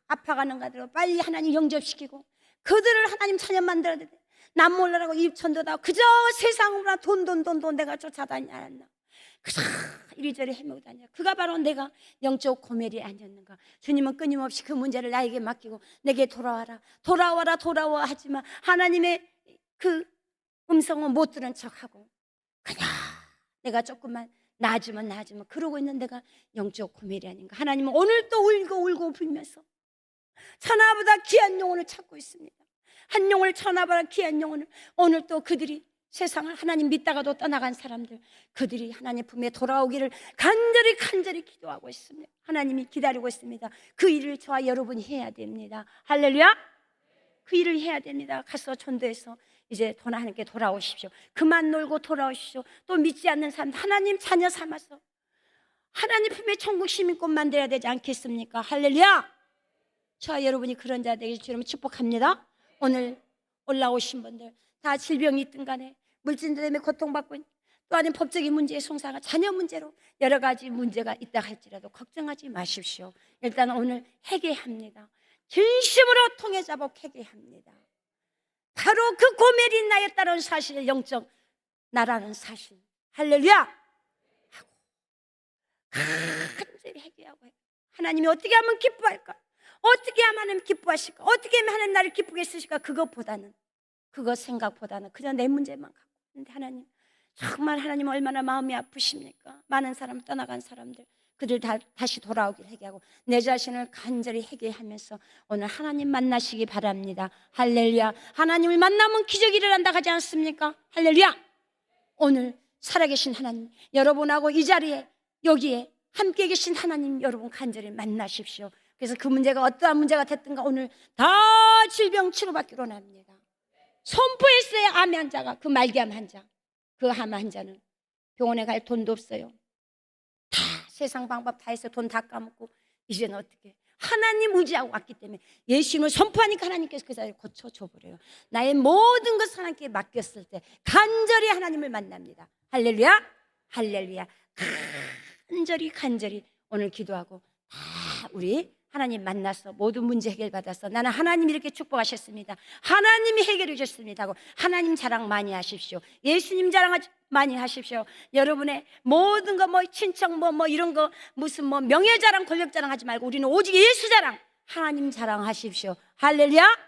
아파가는 가대로 빨리 하나님 영접시키고 그들을 하나님 자녀 만들어야 돼. 남 몰라라고 입 천도다 그저 세상으로 돈 내가 쫓아다니지 않았나. 그저 이리저리 헤매고 다녀. 그가 바로 내가 영적 고멜이 아니었는가. 주님은 끊임없이 그 문제를 나에게 맡기고 내게 돌아와라 하지만 하나님의 그 음성은 못 들은 척하고 그냥 내가 조금만 나아지면 그러고 있는 내가 영적 고멜이 아닌가. 하나님은 오늘 또 울고 불면서 천하보다 귀한 영혼을 찾고 있습니다. 한 영혼을 천하보다 귀한 영혼을. 오늘 또 그들이 세상을 하나님 믿다가도 떠나간 사람들, 그들이 하나님 품에 돌아오기를 간절히 기도하고 있습니다. 하나님이 기다리고 있습니다. 그 일을 저와 여러분이 해야 됩니다. 할렐루야. 그 일을 해야 됩니다. 가서 전도해서 이제 하나님께 돌아오십시오. 그만 놀고 돌아오십시오. 또 믿지 않는 사람 하나님 자녀 삼아서 하나님 품에 천국 시민권 만들어야 되지 않겠습니까? 할렐루야. 저와 여러분이 그런 자 되길 주님 축복합니다. 오늘 올라오신 분들 다 질병이 있든 간에 물질 때문에 고통받고 또 아닌 법적인 문제에 송사가 자녀 문제로 여러 가지 문제가 있다 할지라도 걱정하지 마십시오. 일단 오늘 회개합니다. 진심으로 통해 잡아 회개합니다. 바로 그 고멜이 나였다는 사실을 영적 나라는 사실. 할렐루야. 하고 간절히 회개하고 하나님이 어떻게 하면 기뻐할까? 어떻게 하면 하나님 기뻐하실까? 어떻게 하면 하나님 나를 기쁘게 쓰실까? 그거 생각보다는 그저 내 문제만 갖고 있는데 하나님 정말 하나님 얼마나 마음이 아프십니까? 많은 사람 떠나간 사람들 그들 다시 돌아오길 회개하고 내 자신을 간절히 회개하면서 오늘 하나님 만나시기 바랍니다. 할렐루야. 하나님을 만나면 기적이 일어난다 하지 않습니까? 할렐루야. 오늘 살아계신 하나님 여러분하고 이 자리에 여기에 함께 계신 하나님 여러분 간절히 만나십시오. 그래서 그 문제가 어떠한 문제가 됐든가 오늘 다 질병 치료받기로 합니다. 선포했어요. 암 환자가 그 말기암 환자 그 암 환자는 병원에 갈 돈도 없어요. 다 세상 방법 다 해서 돈 다 까먹고 이제는 어떻게 하나님 의지하고 왔기 때문에 예수님을 선포하니까 하나님께서 그 자리를 고쳐줘버려요. 나의 모든 것을 하나님께 맡겼을 때 간절히 하나님을 만납니다. 할렐루야. 할렐루야. 간절히 오늘 기도하고 다 우리 하나님 만나서 모든 문제 해결받아서 나는 하나님이 이렇게 축복하셨습니다. 하나님이 해결해 주셨습니다 하고 하나님 자랑 많이 하십시오. 예수님 자랑 많이 하십시오. 여러분의 모든 거 친척 이런 거 무슨 명예 자랑 권력 자랑 하지 말고 우리는 오직 예수 자랑 하나님 자랑하십시오. 할렐루야.